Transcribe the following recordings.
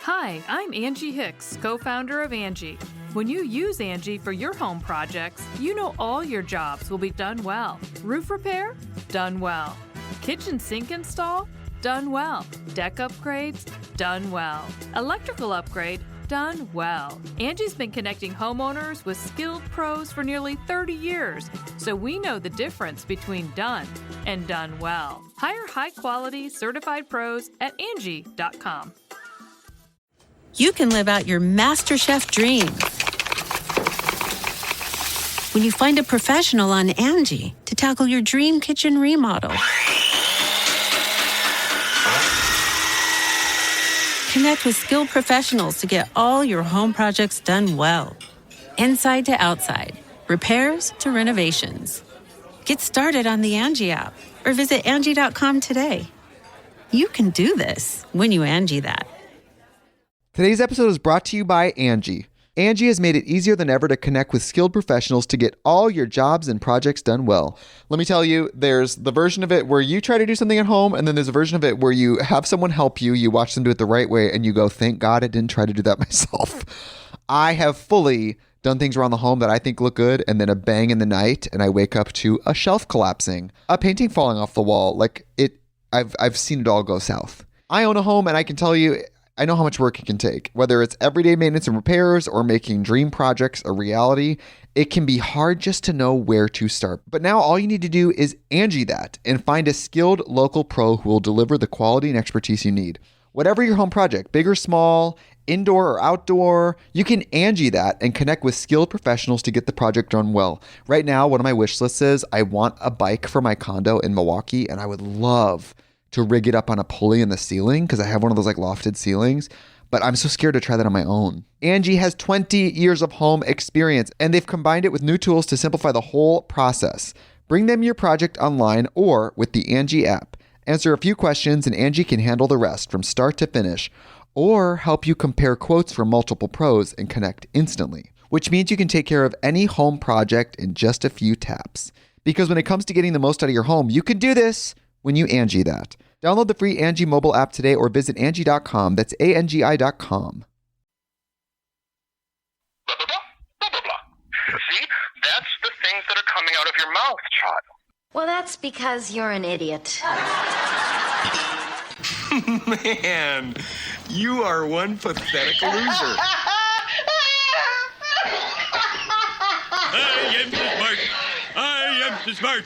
Hi, I'm Angie Hicks, co-founder of Angie. When you use Angie for your home projects, you know all your jobs will be done well. Roof repair? Done well. Kitchen sink install? Done well. Deck upgrades? Done well. Electrical upgrade? Done well. Angie's been connecting homeowners with skilled pros for nearly 30 years, so we know the difference between done and done well. Hire high-quality, certified pros at Angie.com. You can live out your MasterChef dream when you find a professional on Angie to tackle your dream kitchen remodel. Connect with skilled professionals to get all your home projects done well. Inside to outside, repairs to renovations. Get started on the Angie app or visit Angie.com today. You can do this when you Angie that. Today's episode is brought to you by Angie. Angie has made it easier than ever to connect with skilled professionals to get all your jobs and projects done well. Let me tell you, there's the version of it where you try to do something at home, and then there's a version of it where you have someone help you, you watch them do it the right way, and you go, thank God I didn't try to do that myself. I have fully done things around the home that I think look good, and then a bang in the night, and I wake up to a shelf collapsing, a painting falling off the wall. I've seen it all go south. I own a home, and I can tell you, I know how much work it can take. Whether it's everyday maintenance and repairs or making dream projects a reality, it can be hard just to know where to start. But now all you need to do is Angie that and find a skilled local pro who will deliver the quality and expertise you need. Whatever your home project, big or small, indoor or outdoor, you can Angie that and connect with skilled professionals to get the project done well. Right now, one of my wish lists is I want a bike for my condo in Milwaukee, and I would love to rig it up on a pulley in the ceiling because I have one of those lofted ceilings, but I'm so scared to try that on my own. Angie has 20 years of home experience, and they've combined it with new tools to simplify the whole process. Bring them your project online or with the Angie app. Answer a few questions and Angie can handle the rest from start to finish, or help you compare quotes from multiple pros and connect instantly, which means you can take care of any home project in just a few taps. Because when it comes to getting the most out of your home, you can do this when you Angie that. Download the free Angie mobile app today or visit Angie.com. That's ANGI.com. Blah, blah, blah, blah, blah, blah. See? That's the things that are coming out of your mouth, child. Well, that's because you're an idiot. Man, you are one pathetic loser. I am too smart. I am too smart.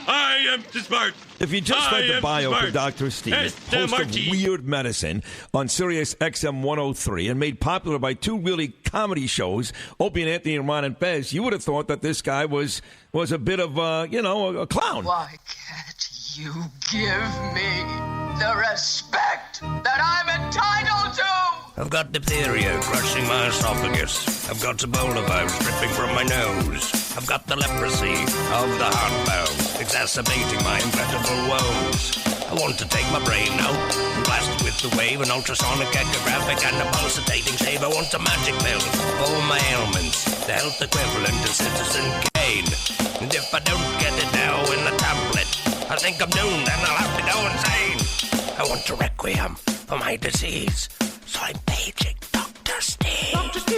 I am too smart. If you just read the bio for Dr. Steve, host of Weird Medicine on Sirius XM 103 and made popular by two really comedy shows, Opie and Anthony and Ron and Fez, you would have thought that this guy was a bit of, a clown. Why can't you give me the respect that I'm entitled to? I've got diphtheria crushing my esophagus. I've got Ebola virus dripping from my nose. I've got the leprosy of the heart valve, exacerbating my incredible woes. I want to take my brain out and blast it with the wave, an ultrasonic echographic and a pulsating shave. I want a magic pill for all my ailments, the health equivalent of Citizen Kane. And if I don't get it now in the tablet, I think I'm doomed and I'll have to go insane. I want a requiem for my disease, so I'm paging Dr. Steve. Dr. Steve!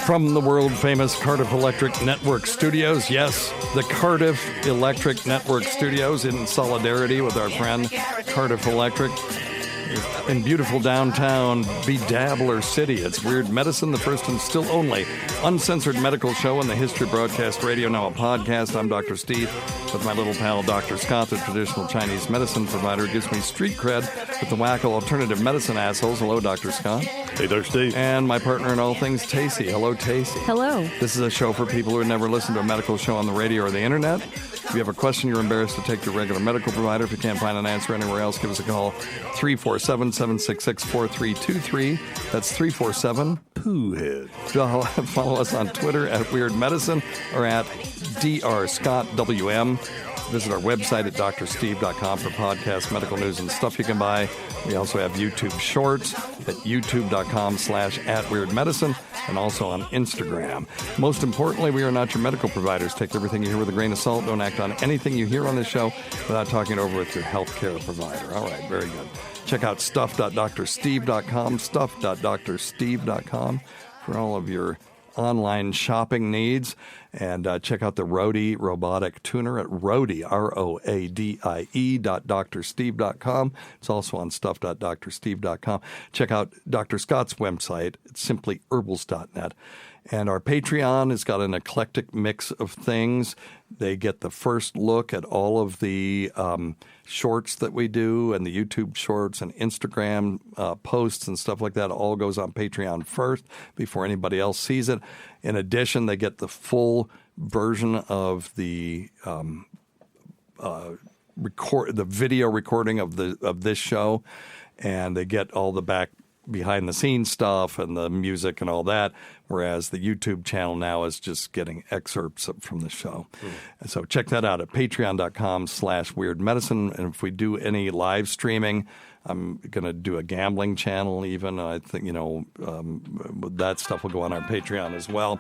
From the world-famous Cardiff Electric Network Studios, yes, the Cardiff Electric Network Studios, in solidarity with our friend Cardiff Electric, in beautiful downtown Bedabbler City. It's Weird Medicine, the first and still only uncensored medical show on the History Broadcast Radio, now a podcast. I'm Dr. Steve with my little pal Dr. Scott, the traditional Chinese medicine provider, who gives me street cred with the wacko alternative medicine assholes. Hello, Dr. Scott. Hey, Dr. Steve. And my partner in all things, Tacie. Hello, Tacie. Hello. This is a show for people who have never listened to a medical show on the radio or the internet. If you have a question you're embarrassed to take to your regular medical provider, if you can't find an answer anywhere else, give us a call, 347-766-4323. That's 347-POOHEAD. Follow us on Twitter at Weird Medicine or at DrScottWM. Visit our website at drsteve.com for podcasts, medical news, and stuff you can buy. We also have YouTube Shorts at youtube.com/@weirdmedicine and also on Instagram. Most importantly, we are not your medical providers. Take everything you hear with a grain of salt. Don't act on anything you hear on this show without talking it over with your healthcare provider. All right, very good. Check out stuff.drsteve.com, stuff.drsteve.com for all of your online shopping needs. And check out the Roadie robotic tuner at Roadie, ROADIE.drsteve.com. It's also on stuff.drsteve.com. Check out Dr. Scott's website. It's simplyherbals.net. And our Patreon has got an eclectic mix of things. They get the first look at all of the shorts that we do and the YouTube shorts and Instagram posts and stuff like that. All goes on Patreon first before anybody else sees it. In addition, they get the full version of the video recording of this show, and they get all the behind the scenes stuff and the music and all that, whereas the YouTube channel now is just getting excerpts from the show. And so check that out at patreon.com/weirdmedicine. And if we do any live streaming, I'm going to do a gambling channel even. I think, that stuff will go on our Patreon as well.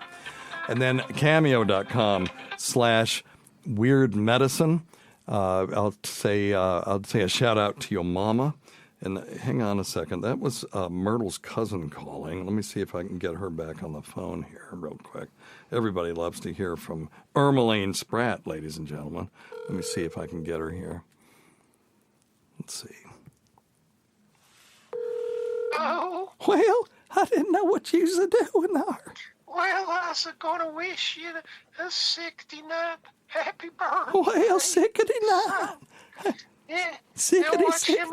And then cameo.com/weirdmedicine. I'll say a shout out to your mama. And hang on a second. That was Myrtle's cousin calling. Let me see if I can get her back on the phone here real quick. Everybody loves to hear from Ermeline Spratt, ladies and gentlemen. Let me see if I can get her here. Let's see. Oh. Well, I didn't know what you was doing there. Well, I was going to wish you a 69th happy birthday. Well, 69. Yeah. 66.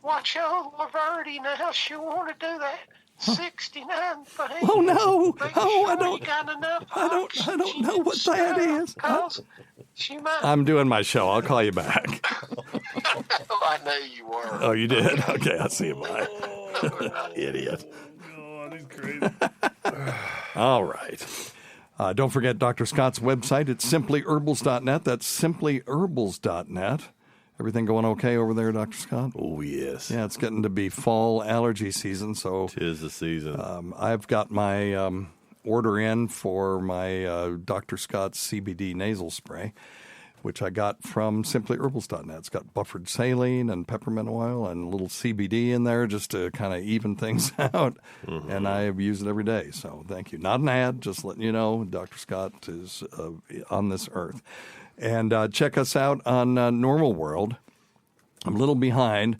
Watch old Laverty now. She'll want to do that 69 thing. Oh no! I don't know what that is. She might. I'm doing my show. I'll call you back. I knew you were. Oh, you did? Okay, I'll see you. Bye. Idiot. Oh, God, he's crazy. All right. Don't forget Dr. Scott's website. It's simplyherbals.net. That's simplyherbals.net. Everything going okay over there, Dr. Scott? Oh, yes. Yeah, it's getting to be fall allergy season, so... 'Tis the season. I've got my order in for my Dr. Scott's CBD nasal spray, which I got from simplyherbals.net. It's got buffered saline and peppermint oil and a little CBD in there just to kind of even things out, and I have used it every day, so thank you. Not an ad, just letting you know Dr. Scott is on this earth. And check us out on Normal World. I'm a little behind.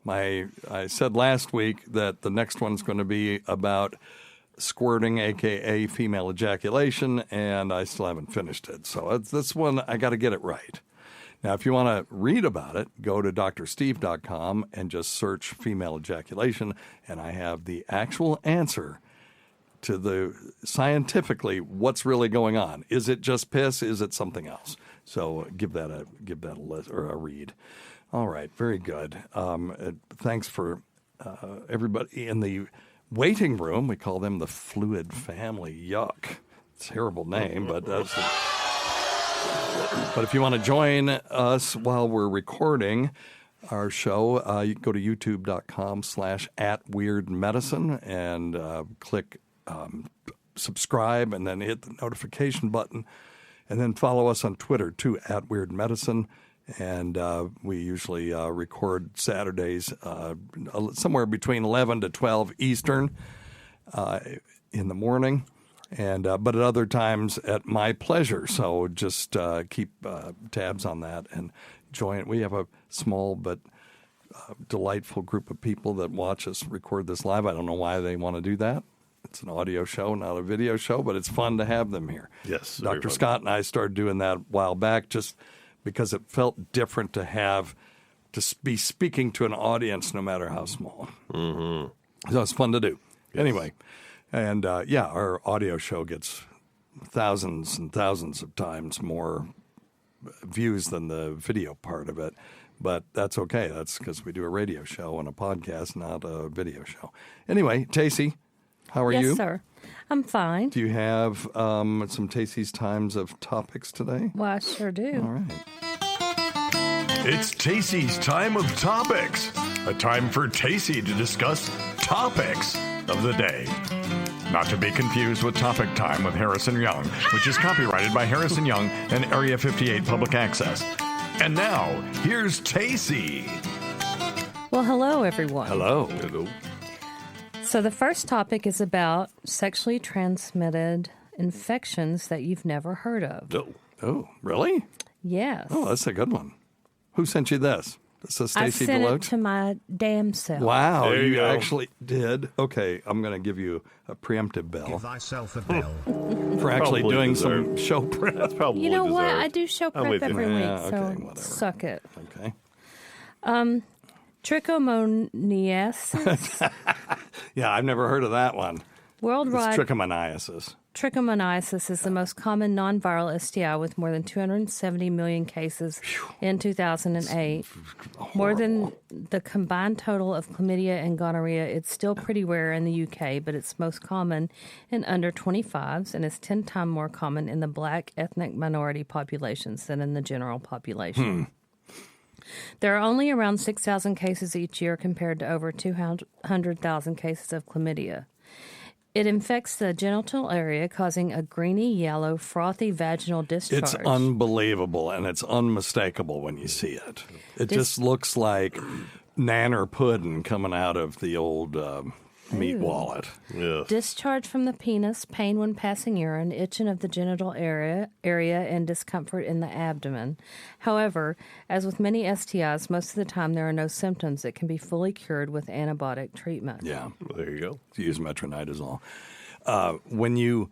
I said last week that the next one's going to be about squirting, a.k.a. female ejaculation, and I still haven't finished it. So this one, I got to get it right. Now, if you want to read about it, go to drsteve.com and just search female ejaculation, and I have the actual answer to the scientifically what's really going on. Is it just piss? Is it something else? So give that a read. All right, very good. Thanks for everybody in the waiting room. We call them the Fluid Family. Yuck, terrible name, but that's. But if you want to join us while we're recording our show, you can go to youtube.com/@weirdmedicine and click subscribe, and then hit the notification button. And then follow us on Twitter, too, @WeirdMedicine. And we usually record Saturdays somewhere between 11 to 12 Eastern in the morning, and but at other times at my pleasure. So just keep tabs on that and join. We have a small but delightful group of people that watch us record this live. I don't know why they want to do that. It's an audio show, not a video show, but it's fun to have them here. Yes. Dr. Scott and I started doing that a while back just because it felt different to be speaking to an audience no matter how small. Mm-hmm. So it's fun to do. Yes. Anyway, and our audio show gets thousands and thousands of times more views than the video part of it. But that's okay. That's because we do a radio show and a podcast, not a video show. Anyway, Tacie. How are you? Yes, sir. I'm fine. Do you have some Tacie's Times of topics today? Well, I sure do. All right. It's Tacie's Time of Topics, a time for Tacie to discuss topics of the day. Not to be confused with Topic Time with Harrison Young, which is copyrighted by Harrison Young and Area 58 Public Access. And now, here's Tacie. Well, hello, everyone. Hello. Hello. So the first topic is about sexually transmitted infections that you've never heard of. Oh, really? Yes. Oh, that's a good one. Who sent you this? This is I Stacy sent Deloach? it to my damn self. Wow, There you you go. actually did. Okay, I'm going to give you a preemptive bell. Give thyself a bell. For actually Probably doing deserved. some show prep. That's probably You know what? deserved. I do show I'm prep with you. every Yeah, week, so okay, whatever. suck it. Okay. Trichomoniasis. Yeah, I've never heard of that one. Worldwide, It's trichomoniasis. trichomoniasis is the most common non-viral STI with more than 270 million cases in 2008. More than the combined total of chlamydia and gonorrhea, it's still pretty rare in the UK, but it's most common in under 25s and is 10 times more common in the black ethnic minority populations than in the general population. There are only around 6,000 cases each year compared to over 200,000 cases of chlamydia. It infects the genital area, causing a greeny yellow, frothy vaginal discharge. It's unbelievable, and it's unmistakable when you see it. It just looks like nanner pudding coming out of the old meat wallet. Yeah. Discharge from the penis, pain when passing urine, itching of the genital area, and discomfort in the abdomen. However, as with many STIs, most of the time there are no symptoms that can be fully cured with antibiotic treatment. Yeah. Well, there you go. Use metronidazole. When you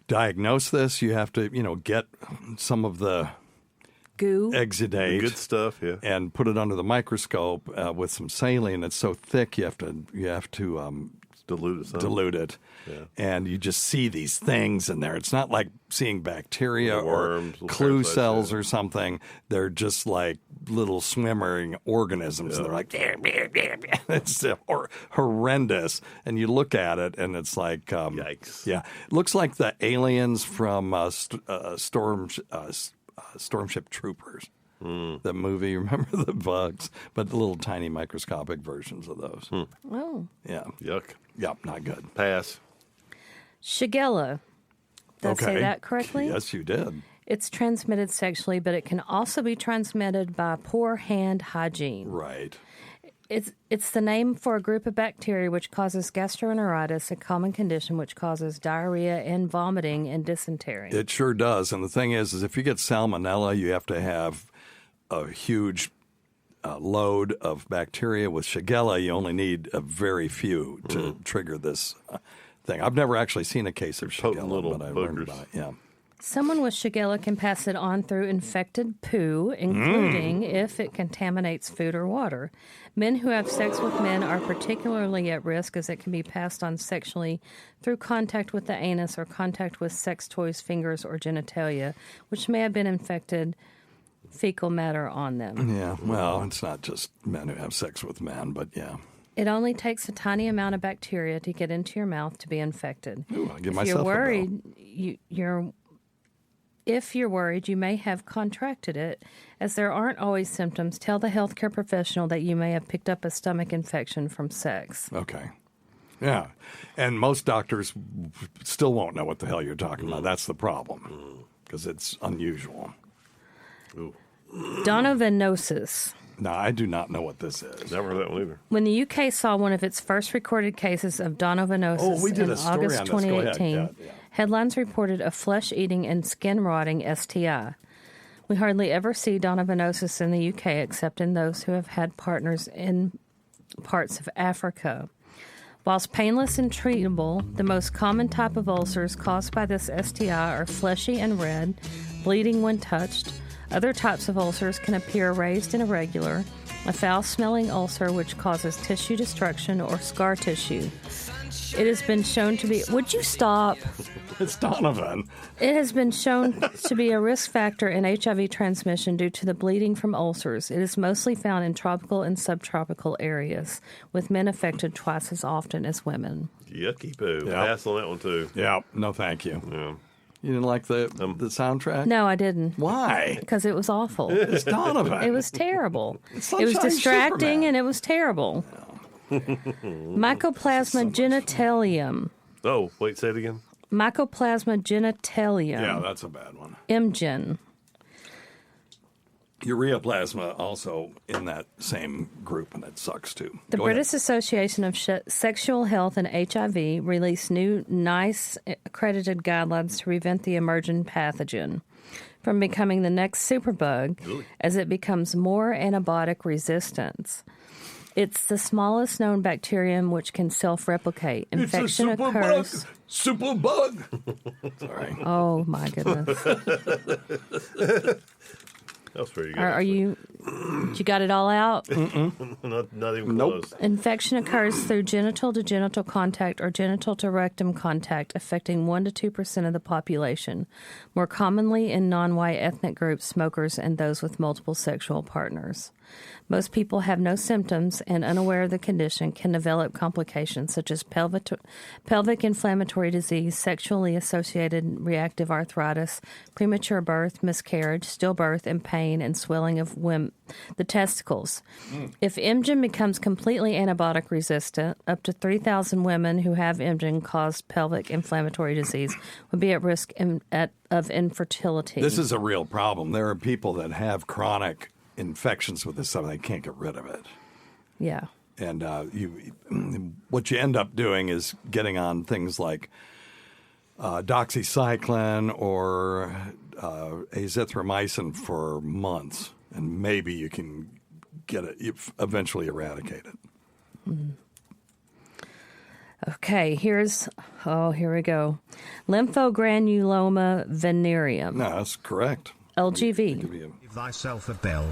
diagnose this, you have to, get some of the Goo. exudate, The good stuff, yeah. and put it under the microscope with some saline. It's so thick you have to Dilute it. Some. dilute it, Yeah. and you just see these things in there. It's not like seeing bacteria Little worms, or little clue parasites, cells yeah. or something. They're just like little swimming organisms. Yeah. They're like, it's horrendous. And you look at it, and it's like, Yikes. Yeah, it looks like the aliens from Stormship Troopers. The movie, remember the bugs, but the little tiny microscopic versions of those. Oh. Yeah. Yuck. Yep, not good. Pass. Shigella. Did I say that correctly? Yes, you did. It's transmitted sexually, but it can also be transmitted by poor hand hygiene. Right. It's the name for a group of bacteria which causes gastroenteritis, a common condition which causes diarrhea and vomiting and dysentery. It sure does. And the thing is if you get salmonella, you have to have a huge load of bacteria. With Shigella, you only need a very few to trigger this thing. I've never actually seen a case of Shigella, but I learned about it. Yeah. Someone with Shigella can pass it on through infected poo, including if it contaminates food or water. Men who have sex with men are particularly at risk as it can be passed on sexually through contact with the anus or contact with sex toys, fingers, or genitalia, which may have been infected fecal matter on them. Yeah, well, it's not just men who have sex with men, but yeah. It only takes a tiny amount of bacteria to get into your mouth to be infected. Ooh, I'll give If myself you're a worried, if you're worried, you may have contracted it. As there aren't always symptoms, tell the healthcare professional that you may have picked up a stomach infection from sex. Okay. Yeah. And most doctors still won't know what the hell you're talking about. That's the problem, because it's unusual. Ooh. Donovanosis. No, I do not know what this is. Never heard that one either. When the UK saw one of its first recorded cases of Donovanosis we did in a story August on this. Go ahead. 2018, Yeah. headlines reported a flesh-eating and skin-rotting STI. We hardly ever see Donovanosis in the UK except in those who have had partners in parts of Africa. Whilst painless and treatable, the most common type of ulcers caused by this STI are fleshy and red, bleeding when touched. Other types of ulcers can appear raised and irregular. A foul-smelling ulcer which causes tissue destruction or scar tissue. It has been shown to be... Would you stop? It's Donovan. It has been shown to be a risk factor in HIV transmission due to the bleeding from ulcers. It is mostly found in tropical and subtropical areas, with men affected twice as often as women. Yucky poo. Yeah. Pass on that one, too. Yeah, no thank you. Yeah. You didn't like the soundtrack? No, I didn't. Why? Because it was awful. It's Donovan. It was terrible. Sunshine It was distracting Superman. and it was terrible. Mycoplasma Genitalium. Oh, wait, say it again. Mycoplasma Genitalium. Yeah, that's a bad one. MGen. Ureaplasma also in that same group, and it sucks too. The Go ahead. British Association of Sexual Health and HIV released new NICE accredited guidelines to prevent the emerging pathogen from becoming the next superbug as it becomes more antibiotic resistant. It's the smallest known bacterium which can self-replicate. Infection occurs. Superbug. Sorry. Oh my goodness. That was pretty good. Are you got it all out? Not even close. Infection occurs through genital to genital contact or genital to rectum contact, affecting 1 to 2% of the population, more commonly in non-white ethnic groups, smokers, and those with multiple sexual partners. Most people have no symptoms and, unaware of the condition, can develop complications such as pelvic inflammatory disease, sexually associated reactive arthritis, premature birth, miscarriage, stillbirth, and pain and swelling of the testicles. If MGen becomes completely antibiotic resistant, up to 3,000 women who have MGen-caused pelvic inflammatory disease would be at risk of infertility. This is a real problem. There are people that have chronic infections with this stuff, they can't get rid of it. Yeah. And what you end up doing is getting on things like doxycycline or azithromycin for months, and maybe you can get it eventually eradicate it. Okay, here we go. Lymphogranuloma venereum. No, that's correct. LGV. Give thyself a bell.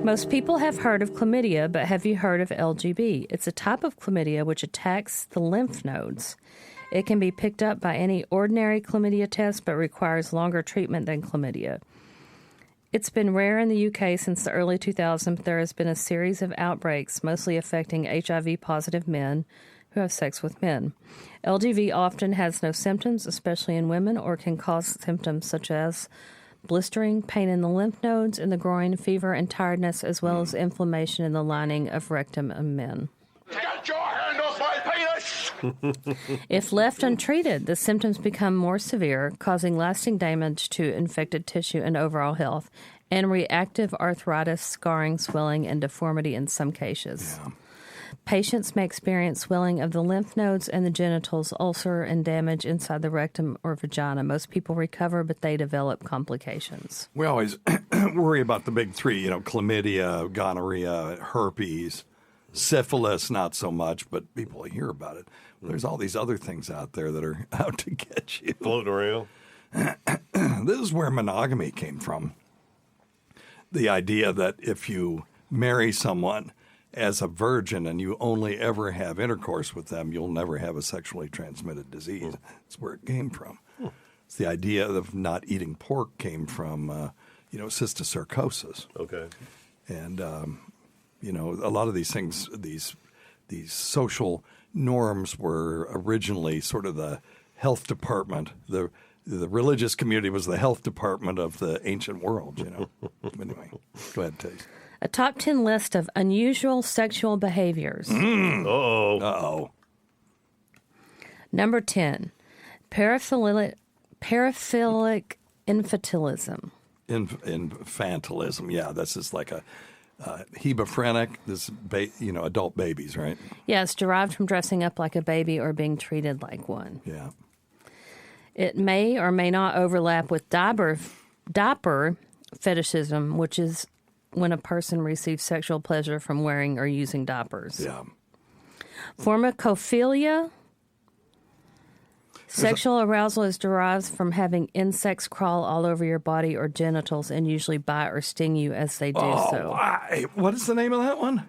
Most people have heard of chlamydia, but have you heard of LGB? It's a type of chlamydia which attacks the lymph nodes. It can be picked up by any ordinary chlamydia test, but requires longer treatment than chlamydia. It's been rare in the UK since the early 2000s, but there has been a series of outbreaks, mostly affecting HIV-positive men who have sex with men. LGV often has no symptoms, especially in women, or can cause symptoms such as blistering, pain in the lymph nodes, in the groin, fever, and tiredness, as well as inflammation in the lining of rectum in men. Get your hand off my penis! If left untreated, the symptoms become more severe, causing lasting damage to infected tissue and overall health, and reactive arthritis, scarring, swelling, and deformity in some cases. Yeah. Patients may experience swelling of the lymph nodes and the genitals, ulcer, and damage inside the rectum or vagina. Most people recover, but they develop complications. We always worry about the big three, chlamydia, gonorrhea, herpes, syphilis, not so much, but people hear about it. There's all these other things out there that are out to get you. Floating around. This is where monogamy came from. The idea that if you marry someone as a virgin and you only ever have intercourse with them, you'll never have a sexually transmitted disease. That's where it came from. It's the idea of not eating pork came from, cysticercosis. Okay. And, a lot of these things, these social norms were originally sort of the health department. The religious community was the health department of the ancient world, Anyway, go ahead, Tacie. A top 10 list of unusual sexual behaviors. Uh-oh. Uh-oh. Number 10, paraphilic infantilism. Infantilism, yeah. This is like a hebephrenic, adult babies, right? Yeah, it's derived from dressing up like a baby or being treated like one. Yeah. It may or may not overlap with diaper fetishism, which is when a person receives sexual pleasure from wearing or using diapers. Yeah. Formicophilia. Sexual arousal is derived from having insects crawl all over your body or genitals and usually bite or sting you as they do so. Why? What is the name of that one?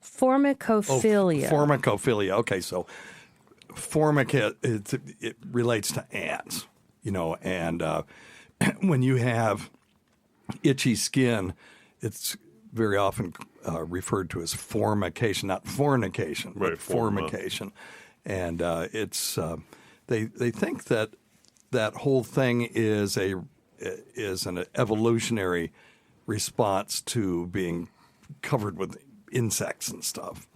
Formicophilia. Formicophilia. Okay, so formica, it relates to ants, and when you have itchy skin, it's very often referred to as formication, not fornication, right, but formication. And it's they think that whole thing is an evolutionary response to being covered with insects and stuff.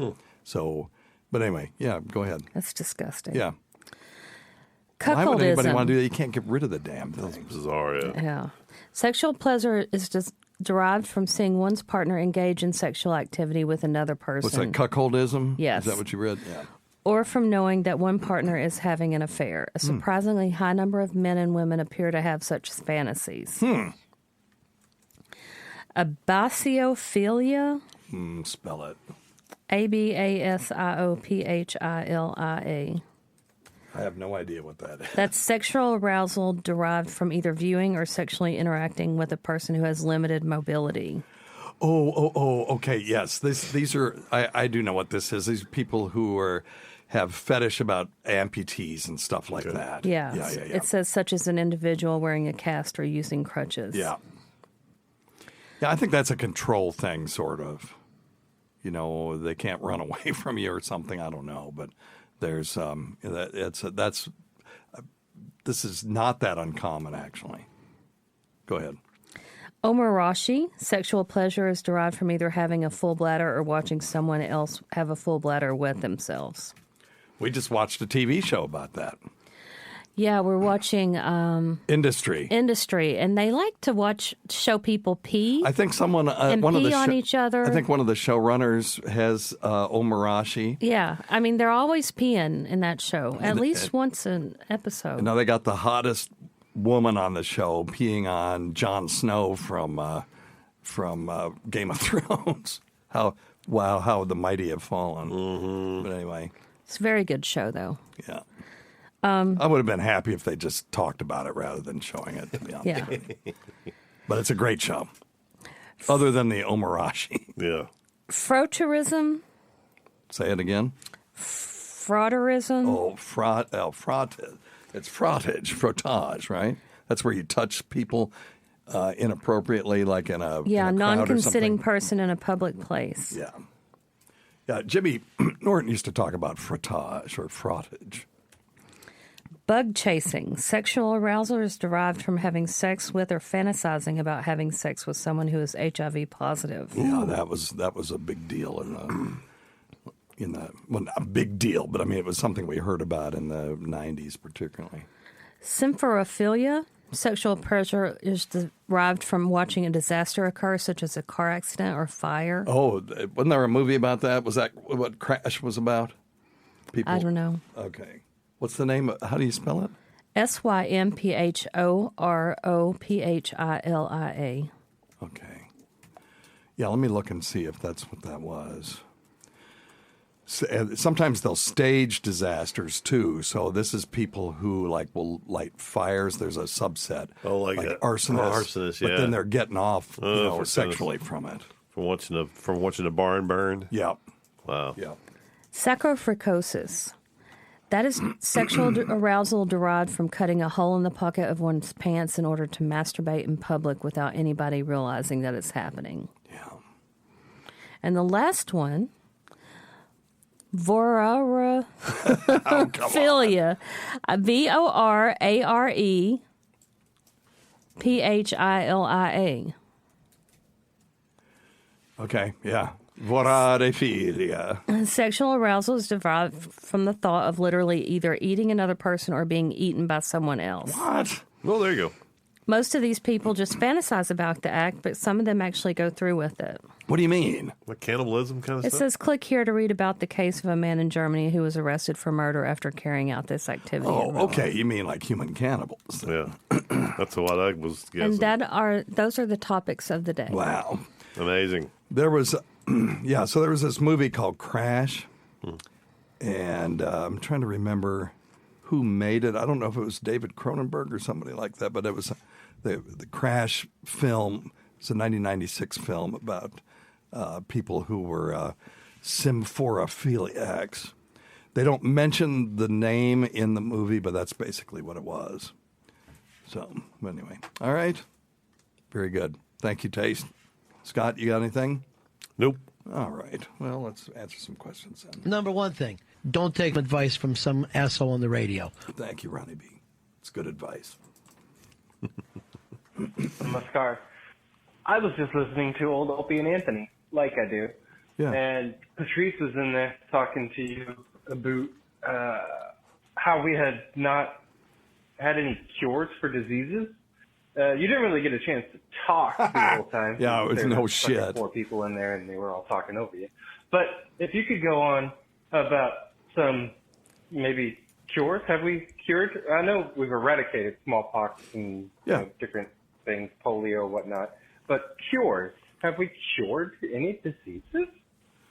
So, but anyway, yeah, go ahead. That's disgusting. Yeah. Cuckoldism. Why would anybody want to do that? You can't get rid of the damn thing. That's bizarre, yeah. Yeah. Sexual pleasure is derived from seeing one's partner engage in sexual activity with another person. What's that, cuckoldism? Yes. Is that what you read? Yeah. Or from knowing that one partner is having an affair. A surprisingly high number of men and women appear to have such fantasies. Abasiophilia. Spell it. Abasiophilia. I have no idea what that is. That's sexual arousal derived from either viewing or sexually interacting with a person who has limited mobility. Okay, yes. These are, I do know what this is. These are people who have fetish about amputees and stuff like that. Yeah. It says such as an individual wearing a cast or using crutches. Yeah. Yeah, I think that's a control thing, sort of. You know, they can't run away from you or something. I don't know, but there's this is not that uncommon, actually. Go ahead. Omorashi, sexual pleasure is derived from either having a full bladder or watching someone else have a full bladder with themselves. We just watched a TV show about that. Yeah, we're watching Industry, and they like to show people pee. I think someone and one pee of the on each other. I think one of the showrunners has Omorashi. Yeah, I mean they're always peeing in that show, at least once an episode. And now they got the hottest woman on the show peeing on Jon Snow from Game of Thrones. How the mighty have fallen. Mm-hmm. But anyway, it's a very good show, though. Yeah. I would have been happy if they just talked about it rather than showing it, to be honest. Yeah. But it's a great show. Other than the Omorashi. Yeah. Frottagism. Say it again. Frottagism. Frottage. It's frottage, right? That's where you touch people inappropriately, like in a non-consenting person in a public place. Yeah. Yeah, Jimmy Norton used to talk about frottage or frottage. Bug chasing. Sexual arousal is derived from having sex with or fantasizing about having sex with someone who is HIV positive. Yeah, that was a big deal well, not a big deal, but I mean it was something we heard about in the 90s particularly. Symphorophilia. Sexual pleasure is derived from watching a disaster occur, such as a car accident or fire. Oh, wasn't there a movie about that? Was that what Crash was about? I don't know. Okay. What's the name? How do you spell it? Symphorophilia. Okay. Yeah, let me look and see if that's what that was. Sometimes they'll stage disasters too. So this is people who will light fires. There's a subset, like arsonists. Yeah. But then they're getting off sexually from it. From watching a barn burn. Yeah. Wow. Yeah. Sacrophycosis. That is sexual arousal derived from cutting a hole in the pocket of one's pants in order to masturbate in public without anybody realizing that it's happening. Yeah. And the last one, Vorarephilia. Vorarephilia. Okay, yeah. Vorarephilia. Sexual arousal is derived from the thought of literally either eating another person or being eaten by someone else. What? Well, there you go. Most of these people just fantasize about the act, but some of them actually go through with it. What do you mean? Like cannibalism kind of stuff? It says, click here to read about the case of a man in Germany who was arrested for murder after carrying out this activity. Oh, okay. You mean like human cannibals. Yeah. That's what I was guessing. And those are the topics of the day. Wow. Amazing. There was, so there was this movie called Crash. And I'm trying to remember who made it. I don't know if it was David Cronenberg or somebody like that, but it was the Crash film. It's a 1996 film about people who were symphorophiliacs. They don't mention the name in the movie, but that's basically what it was. So, anyway. All right. Very good. Thank you, Taste. Scott, you got anything? Nope. All right. Well, let's answer some questions then. Number one thing, don't take advice from some asshole on the radio. Thank you, Ronnie B. It's good advice. Namaskar. I was just listening to old Opie and Anthony, like I do. Yeah. And Patrice was in there talking to you about how we had not had any cures for diseases. You didn't really get a chance to talk the whole time. Yeah, it was There no were shit. 4 people in there, and they were all talking over you. But if you could go on about some maybe cures. Have we cured? I know we've eradicated smallpox and different things, polio, whatnot. But cures. Have we cured any diseases?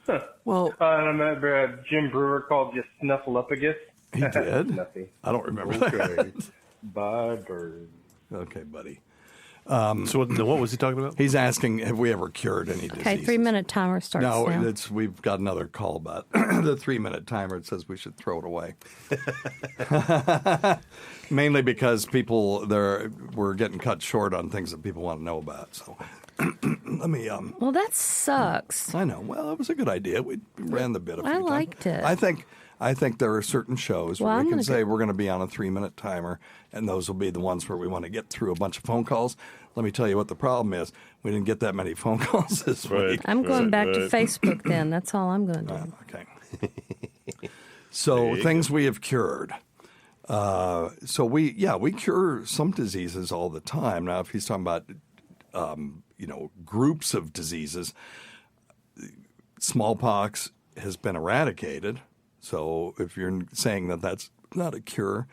Huh. Well, I remember Jim Brewer called you Snuffleupagus. He did? Nothing. I don't remember Okay. that. Bye, bird. Okay, buddy. So what was he talking about? He's asking, have we ever cured any disease? Okay, 3-minute timer starts No, now. we've got another call about the 3-minute timer. It says we should throw it away. Mainly because we're getting cut short on things that people want to know about. So let me. Well, that sucks. I know. Well, it was a good idea. We ran the bit a few times. liked it. I think there are certain shows where Well, we I'm can gonna say we're going to be on a 3-minute timer, and those will be the ones where we want to get through a bunch of phone calls. Let me tell you what the problem is. We didn't get that many phone calls this week. I'm going back to Facebook then. That's all I'm going to do. Okay. So things we have cured. So we cure some diseases all the time. Now, if he's talking about groups of diseases, smallpox has been eradicated. So if you're saying that that's not a cure,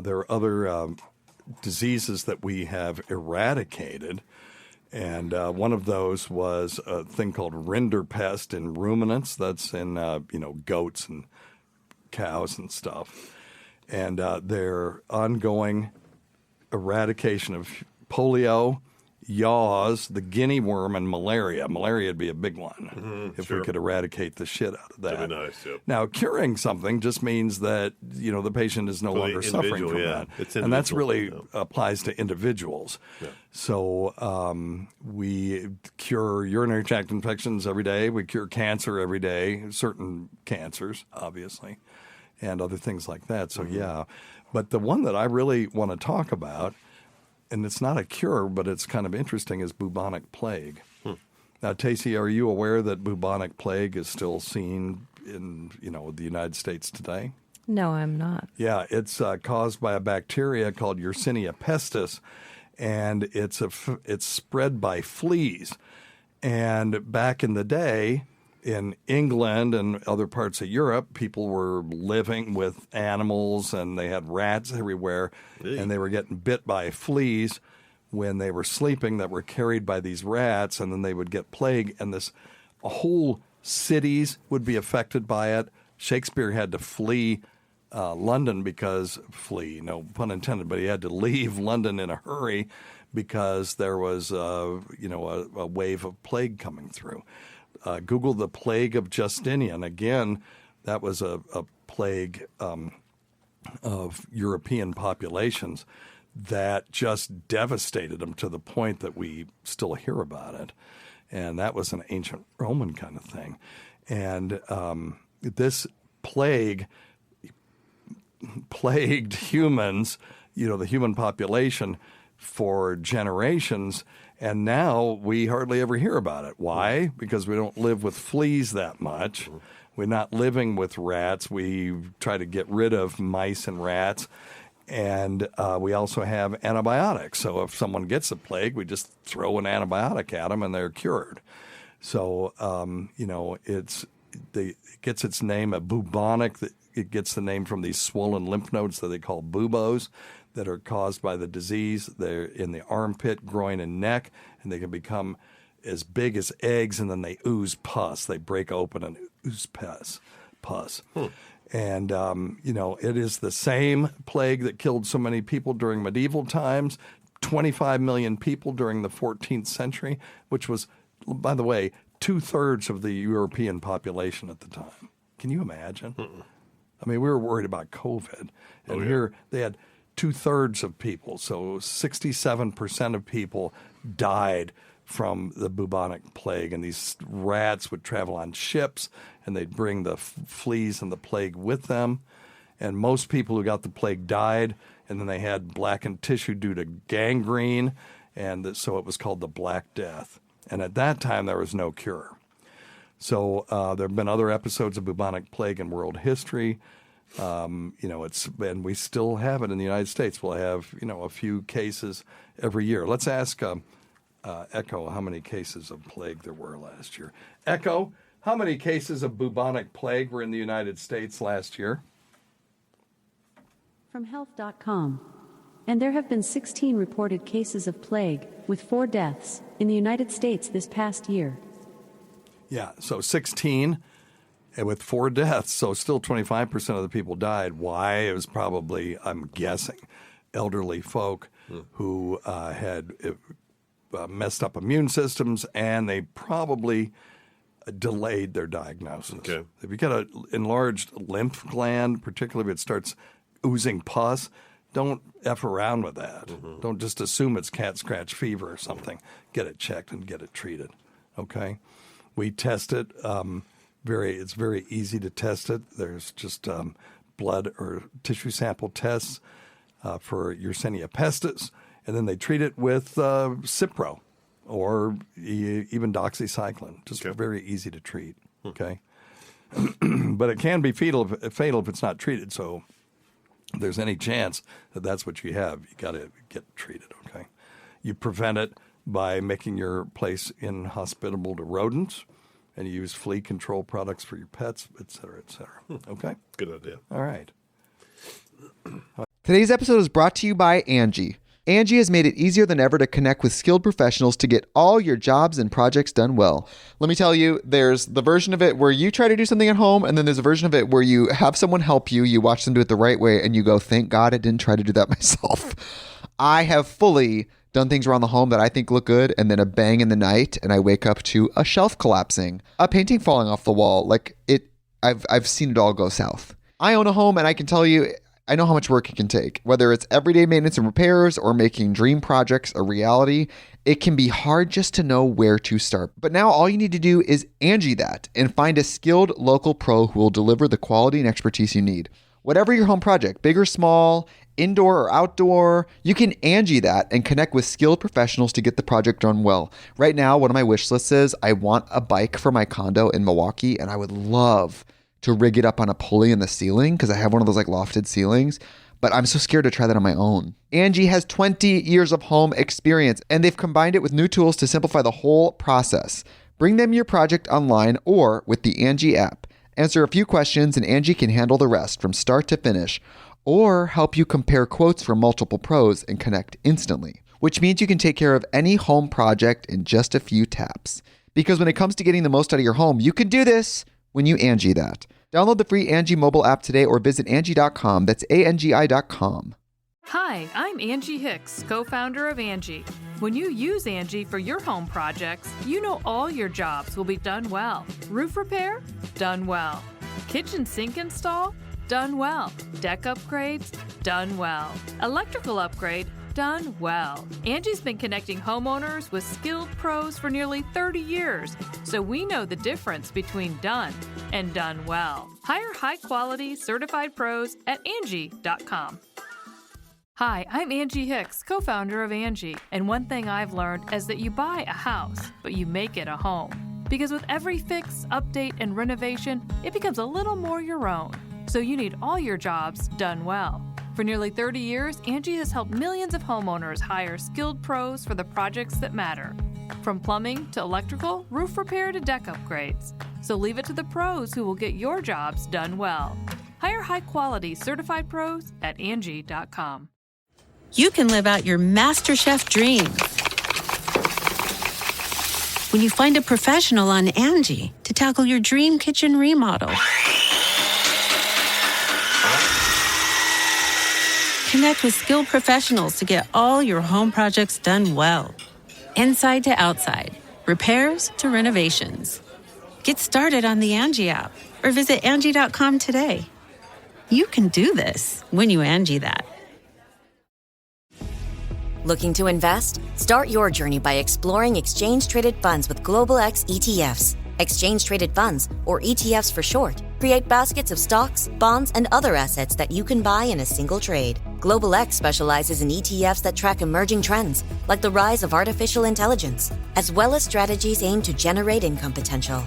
there are other diseases that we have eradicated. And one of those was a thing called rinderpest in ruminants. That's in, goats and cows and stuff. And their ongoing eradication of polio, yaws, the guinea worm, and malaria. Malaria would be a big one if we could eradicate the shit out of that. That'd be nice, yep. Now, curing something just means that, the patient is no longer suffering from that. And that's really applies to individuals. Yeah. So we cure urinary tract infections every day. We cure cancer every day, certain cancers, obviously, and other things like that. So, yeah. But the one that I really want to talk about, and it's not a cure, but it's kind of interesting, is bubonic plague. Now, Tacie, are you aware that bubonic plague is still seen in, the United States today? No, I'm not. Yeah, it's caused by a bacteria called Yersinia pestis, and it's spread by fleas. And back in the day, in England and other parts of Europe, people were living with animals, and they had rats everywhere, and they were getting bit by fleas when they were sleeping that were carried by these rats, and then they would get plague, and whole cities would be affected by it. Shakespeare had to flee London no pun intended, but he had to leave London in a hurry because there was a wave of plague coming through. Google the plague of Justinian. Again, that was a plague of European populations that just devastated them to the point that we still hear about it. And that was an ancient Roman kind of thing. And this plague plagued humans, the human population, for generations. And now we hardly ever hear about it. Why? Because we don't live with fleas that much. We're not living with rats. We try to get rid of mice and rats. And we also have antibiotics. So if someone gets a plague, we just throw an antibiotic at them and they're cured. So, it gets its name, a bubonic. It gets the name from these swollen lymph nodes that they call buboes that are caused by the disease. They're in the armpit, groin, and neck, and they can become as big as eggs, and then they ooze pus. They break open and ooze pus. And, it is the same plague that killed so many people during medieval times, 25 million people during the 14th century, which was, by the way, 2/3 of the European population at the time. Can you imagine? I mean, we were worried about COVID, and here they had 2/3 of people, so 67% of people died from the bubonic plague, and these rats would travel on ships, and they'd bring the fleas and the plague with them, and most people who got the plague died, and then they had blackened tissue due to gangrene, and so it was called the Black Death. And at that time, there was no cure. So there have been other episodes of bubonic plague in world history. And we still have it in the United States. We'll have, a few cases every year. Let's ask Echo how many cases of plague there were last year. Echo, how many cases of bubonic plague were in the United States last year? From health.com. And there have been 16 reported cases of plague, with 4 deaths, in the United States this past year. Yeah, so 16 and with 4 deaths, so still 25% of the people died. Why? It was probably, I'm guessing, elderly folk who had messed up immune systems, and they probably delayed their diagnosis. Okay. If you get an enlarged lymph gland, particularly if it starts oozing pus, don't F around with that. Don't just assume it's cat scratch fever or something. Get it checked and get it treated, okay? We test it. It's very easy to test it. There's just blood or tissue sample tests for Yersinia pestis, and then they treat it with Cipro or even doxycycline. Just very easy to treat, okay? But it can be fatal if it's not treated, so if there's any chance that that's what you have, you got to get treated, okay? You prevent it by making your place inhospitable to rodents, and you use flea control products for your pets, et cetera, okay? Good idea. All right. Today's episode is brought to you by Angie. Angie has made it easier than ever to connect with skilled professionals to get all your jobs and projects done well. Let me tell you, there's the version of it where you try to do something at home, and then there's a version of it where you have someone help you, you watch them do it the right way, and you go, thank God I didn't try to do that myself. I have fully done things around the home that I think look good, and then a bang in the night, and I wake up to a shelf collapsing, a painting falling off the wall. I've seen it all go south. I own a home, and I can tell you, I know how much work it can take. Whether it's everyday maintenance and repairs or making dream projects a reality, it can be hard just to know where to start. But now all you need to do is Angie that and find a skilled local pro who will deliver the quality and expertise you need. Whatever your home project, big or small, indoor or outdoor, you can Angie that and connect with skilled professionals to get the project done well. Right now, one of my wish lists is I want a bike for my condo in Milwaukee, and I would love to rig it up on a pulley in the ceiling because I have one of those lofted ceilings, but I'm so scared to try that on my own. Angie has 20 years of home experience, and they've combined it with new tools to simplify the whole process. Bring them your project online or with the Angie app. Answer a few questions and Angie can handle the rest from start to finish, or help you compare quotes from multiple pros and connect instantly, which means you can take care of any home project in just a few taps. Because when it comes to getting the most out of your home, you can do this when you Angie that. Download the free Angie mobile app today or visit Angie.com. That's ANGI.com. Hi, I'm Angie Hicks, co-founder of Angie. When you use Angie for your home projects, you know all your jobs will be done well. Roof repair? Done well. Kitchen sink install? Done well. Deck upgrades? Done well. Electrical upgrade? Done well. Angie's been connecting homeowners with skilled pros for nearly 30 years, so we know the difference between done and done well. Hire high-quality, certified pros at Angie.com. Hi, I'm Angie Hicks, co-founder of Angie, and one thing I've learned is that you buy a house, but you make it a home. Because with every fix, update, and renovation, it becomes a little more your own. So you need all your jobs done well. For nearly 30 years, Angie has helped millions of homeowners hire skilled pros for the projects that matter. From plumbing to electrical, roof repair to deck upgrades. So leave it to the pros who will get your jobs done well. Hire high-quality certified pros at Angie.com. You can live out your MasterChef dream when you find a professional on Angie to tackle your dream kitchen remodel. Connect with skilled professionals to get all your home projects done well. Inside to outside, repairs to renovations. Get started on the Angie app or visit Angie.com today. You can do this when you Angie that. Looking to invest? Start your journey by exploring exchange-traded funds with Global X ETFs. Exchange-traded funds, or ETFs for short, create baskets of stocks, bonds, and other assets that you can buy in a single trade. Global X specializes in ETFs that track emerging trends, like the rise of artificial intelligence, as well as strategies aimed to generate income potential.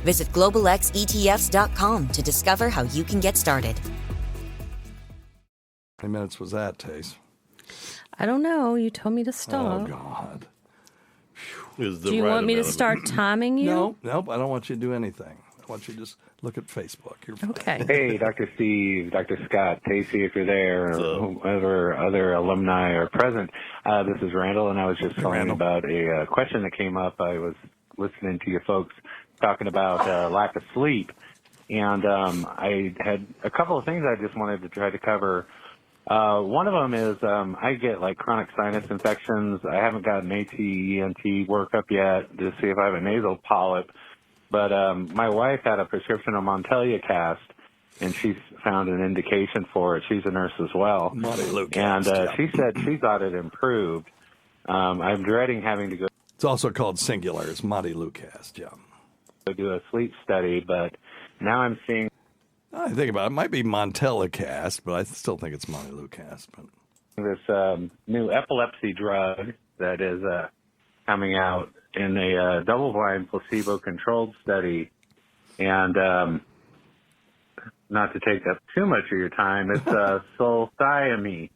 Visit globalxetfs.com to discover how you can get started. How many minutes was that, Tace? I don't know. You told me to stop. Oh, God. Do you want me to start timing you? Nope. I don't want you to do anything. I want you to just look at Facebook. You're fine. Okay. Hey, Dr. Steve, Dr. Scott, Tacie, if you're there, or whoever other alumni are present. This is Randall, and I was just calling about a question that came up. I was listening to you folks talking about lack of sleep, and I had a couple of things I just wanted to try to cover. One of them is I get like chronic sinus infections. I haven't gotten AT-ENT workup yet to see if I have a nasal polyp. But my wife had a prescription of Montelia cast, and she's found an indication for it. She's a nurse as well. And she said she thought it improved. I'm dreading having to go. It's also called singular. It's Monty Lucast, yeah. Do a sleep study, but now I'm seeing. I think about it. It might be Montelicast, but I still think it's Monty Lucast. But this new epilepsy drug that is coming out in a double-blind, placebo-controlled study, and not to take up too much of your time, it's solthiamine,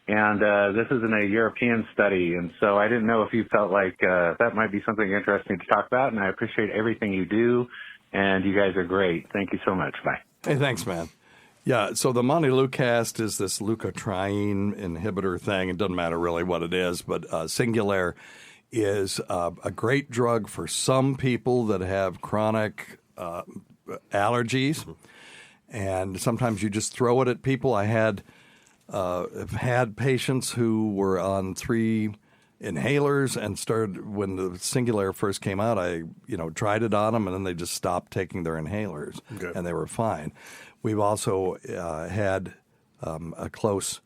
and this is in a European study, and so I didn't know if you felt like that might be something interesting to talk about, and I appreciate everything you do, and you guys are great. Thank you so much. Bye. Hey, thanks, man. Yeah, so the Monty Lucast is this leukotriene inhibitor thing. It doesn't matter really what it is, but Singular is a great drug for some people that have chronic allergies, and sometimes you just throw it at people. I have had patients who were on 3 inhalers and started when the Singular first came out. I tried it on them, and then they just stopped taking their inhalers, and they were fine. We've also had a close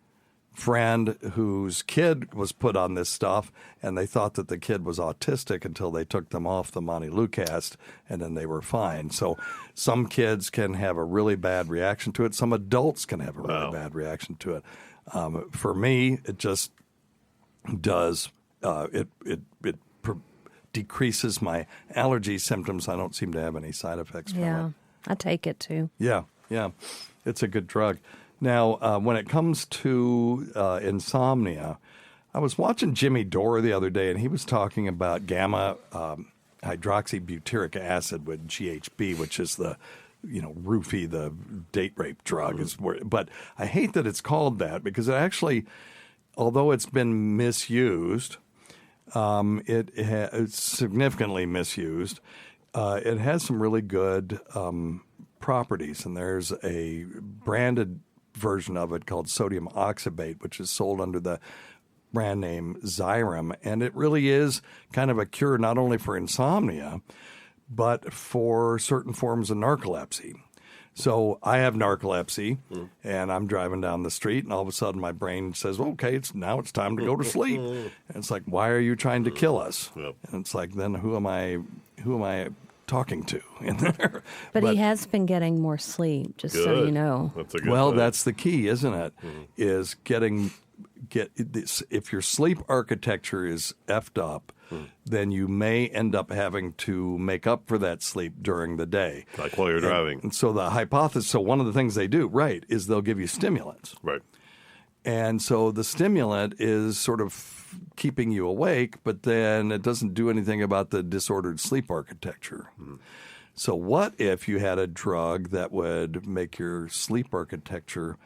friend whose kid was put on this stuff, and they thought that the kid was autistic until they took them off the Monty Lucast, and then they were fine. So some kids can have a really bad reaction to it. Some adults can have a really bad reaction to it. For me, it just does it decreases my allergy symptoms. I don't seem to have any side effects from it. Yeah, I take it too. Yeah, it's a good drug. Now, when it comes to insomnia, I was watching Jimmy Dore the other day, and he was talking about gamma hydroxybutyric acid with GHB, which is the, roofie, the date rape drug. But I hate that it's called that because it actually, although it's been misused, it's significantly misused. It has some really good properties, and there's a branded version of it called sodium oxybate, which is sold under the brand name Xyrem, and it really is kind of a cure not only for insomnia, but for certain forms of narcolepsy. So I have narcolepsy, and I'm driving down the street, and all of a sudden my brain says, okay, it's time to go to sleep. And it's like, why are you trying to kill us? And it's like, then who am I talking to in there? But he has been getting more sleep, just so you know. That's a good thing. That's the key, isn't it? Is get this. If your sleep architecture is effed up, then you may end up having to make up for that sleep during the day. Like while you're driving. And so the hypothesis, so one of the things they do, is they'll give you stimulants. Right. And so the stimulant is sort of keeping you awake, but then it doesn't do anything about the disordered sleep architecture. So what if you had a drug that would make your sleep architecture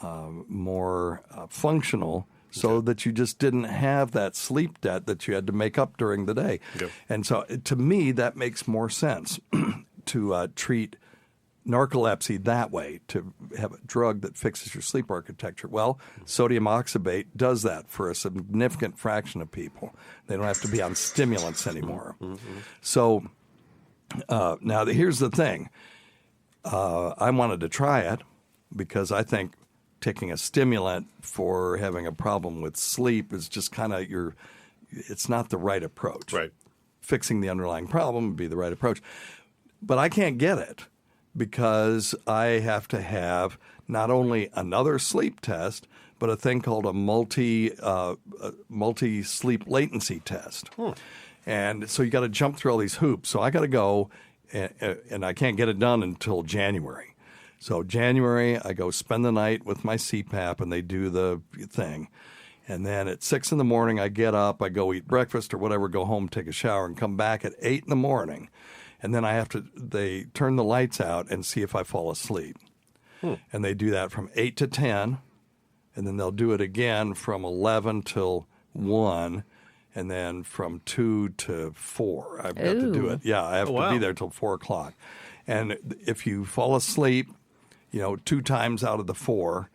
more functional, so that you just didn't have that sleep debt that you had to make up during the day? And so to me, that makes more sense to treat narcolepsy that way, to have a drug that fixes your sleep architecture. Well, sodium oxybate does that for a significant fraction of people. They don't have to be on stimulants anymore. So now here's the thing. I wanted to try it because I think taking a stimulant for having a problem with sleep is just kind of it's not the right approach. Right. Fixing the underlying problem would be the right approach. But I can't get it because I have to have not only another sleep test, but a thing called a multi-sleep latency test. And so you got to jump through all these hoops. So I got to go, and I can't get it done until January. So January, I go spend the night with my CPAP, and they do the thing. And then at 6 in the morning, I get up, I go eat breakfast or whatever, go home, take a shower, and come back at 8 in the morning. And then they turn the lights out and see if I fall asleep. And they do that from 8 to 10, and then they'll do it again from 11 till 1, and then from 2 to 4. I've got to do it. Yeah, I have to be there till 4 o'clock. And if you fall asleep, 2 times out of the 4,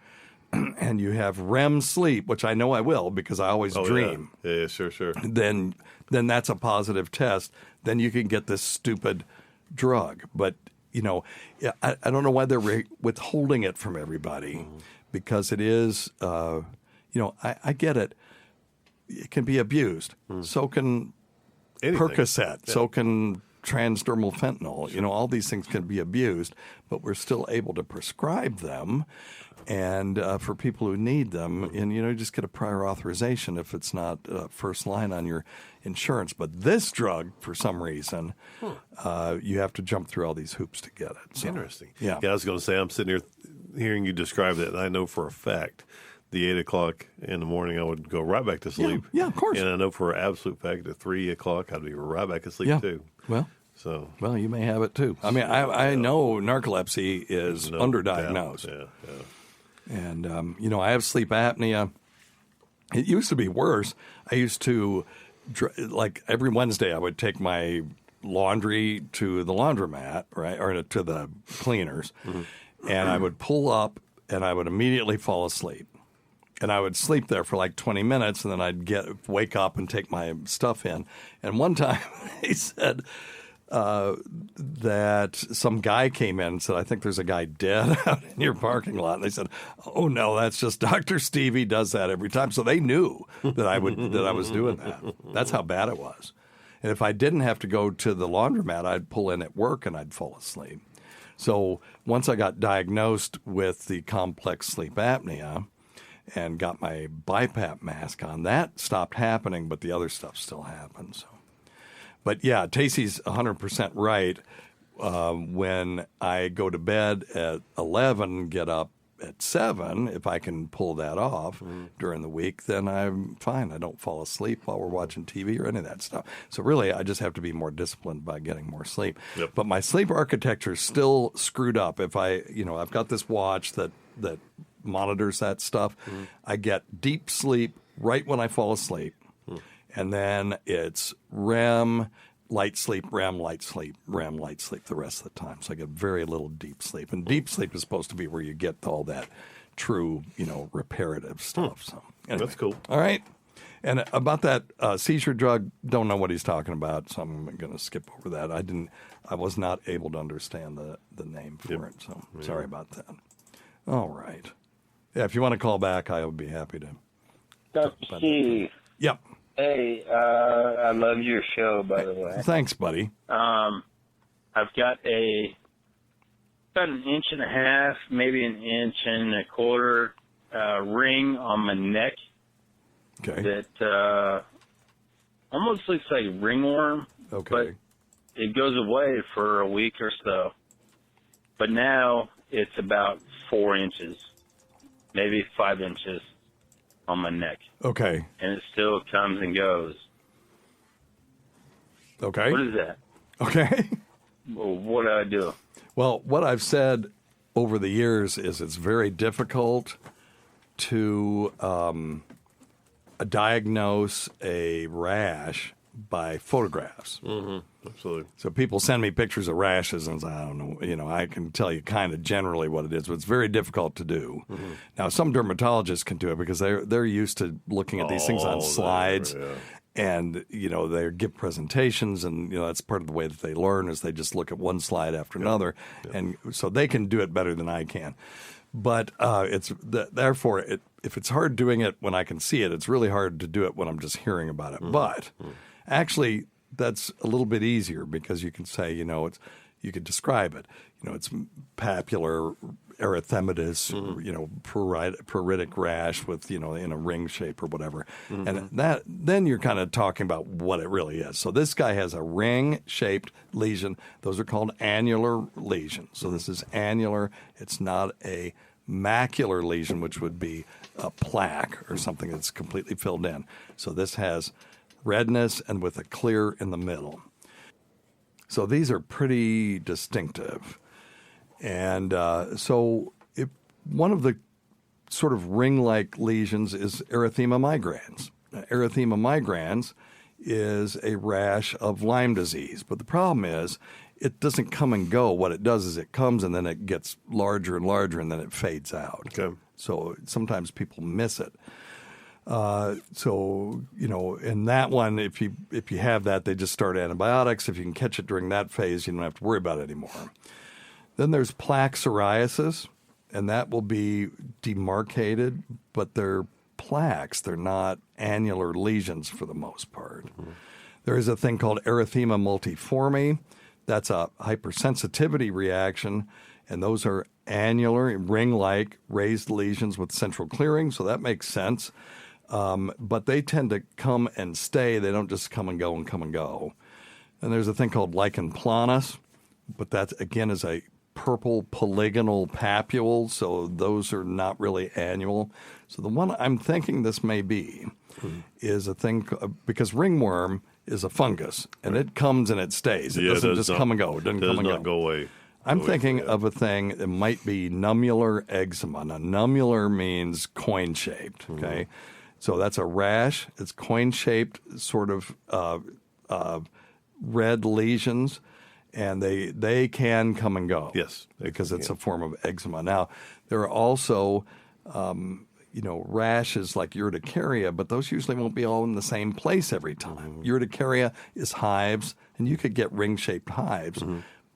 and you have REM sleep, which I know I will because I always dream. Yeah, sure. Then that's a positive test. Then you can get this stupid drug. But, I don't know why they're withholding it from everybody because it is, I get it. It can be abused. So can Percocet. Yeah. So can transdermal fentanyl. All these things can be abused, but we're still able to prescribe them. And for people who need them, and you just get a prior authorization if it's not first line on your insurance. But this drug, for some reason, you have to jump through all these hoops to get it. So, interesting. Yeah, I was going to say, I'm sitting here hearing you describe that, and I know for a fact the 8 o'clock in the morning I would go right back to sleep. Yeah, of course. And I know for an absolute fact at 3 o'clock I'd be right back asleep too. Well, you may have it too. I mean, I know narcolepsy is underdiagnosed. Yeah. And, I have sleep apnea. It used to be worse. I used to, every Wednesday I would take my laundry to the laundromat, right, or to the cleaners, and I would pull up and I would immediately fall asleep. And I would sleep there for like 20 minutes, and then I'd wake up and take my stuff in. And one time he said that some guy came in and said, I think there's a guy dead out in your parking lot. And they said, oh, no, that's just Dr. Stevie does that every time. So they knew that I was doing that. That's how bad it was. And if I didn't have to go to the laundromat, I'd pull in at work and I'd fall asleep. So once I got diagnosed with the complex sleep apnea and got my BiPAP mask on, that stopped happening, but the other stuff still happens. So. But yeah, Tacey's 100% right. When I go to bed at 11, get up at 7, if I can pull that off during the week, then I'm fine. I don't fall asleep while we're watching TV or any of that stuff. So really, I just have to be more disciplined by getting more sleep. Yep. But my sleep architecture is still screwed up. If I've got this watch that monitors that stuff. I get deep sleep right when I fall asleep. And then it's REM, light sleep, REM, light sleep, REM, light sleep the rest of the time. So I get very little deep sleep. And deep sleep is supposed to be where you get all that true, reparative stuff. So anyway. That's cool. All right. And about that seizure drug, don't know what he's talking about, so I'm going to skip over that. I was not able to understand the name for it, so sorry about that. All right. Yeah, if you want to call back, I would be happy to. Dr. Steve. Yep. Hey, I love your show, by the way. Thanks, buddy. I've got about an inch and a half, maybe an inch and a quarter ring on my neck. Okay. That almost looks like ringworm. Okay. But it goes away for a week or so. But now it's about 4 inches, maybe 5 inches on my neck. Okay. And it still comes and goes. Okay. What is that? Okay. Well, what do I do? Well, what I've said over the years is it's very difficult to diagnose a rash by photographs. Absolutely. So people send me pictures of rashes, and I don't know, I can tell you kind of generally what it is, but it's very difficult to do. Now, some dermatologists can do it because they're used to looking at these things on slides, and they give presentations, and that's part of the way that they learn is they just look at one slide after another, and so they can do it better than I can. But therefore, if it's hard doing it when I can see it, it's really hard to do it when I'm just hearing about it. But actually, that's a little bit easier because you can say, you could describe it. It's papular erythematous, pruritic rash with, in a ring shape or whatever. And then you're kind of talking about what it really is. So this guy has a ring-shaped lesion. Those are called annular lesions. So this is annular. It's not a macular lesion, which would be a plaque or something that's completely filled in. So this has redness and with a clear in the middle. So these are pretty distinctive. And so one of the sort of ring-like lesions is erythema migrans. Now, erythema migrans is a rash of Lyme disease. But the problem is it doesn't come and go. What it does is it comes and then it gets larger and larger and then it fades out. Okay. So sometimes people miss it. In that one, if you have that, they just start antibiotics. If you can catch it during that phase, you don't have to worry about it anymore. Then there's plaque psoriasis, and that will be demarcated, but they're plaques. They're not annular lesions for the most part. There is a thing called erythema multiforme. That's a hypersensitivity reaction, and those are annular, ring-like, raised lesions with central clearing, so that makes sense. But they tend to come and stay. They don't just come and go and come and go. And there's a thing called lichen planus, but that, again, is a purple polygonal papule, so those are not really annual. So the one I'm thinking this may be is a thing, because ringworm is a fungus, and it comes and it stays. It doesn't just come and go. It doesn't come and go away. I'm thinking of a thing that might be nummular eczema. Now, nummular means coin-shaped, okay? So that's a rash. It's coin-shaped, sort of red lesions, and they can come and go. Yes. Because it's a form of eczema. Now, there are also rashes like urticaria, but those usually won't be all in the same place every time. Urticaria is hives, and you could get ring-shaped hives,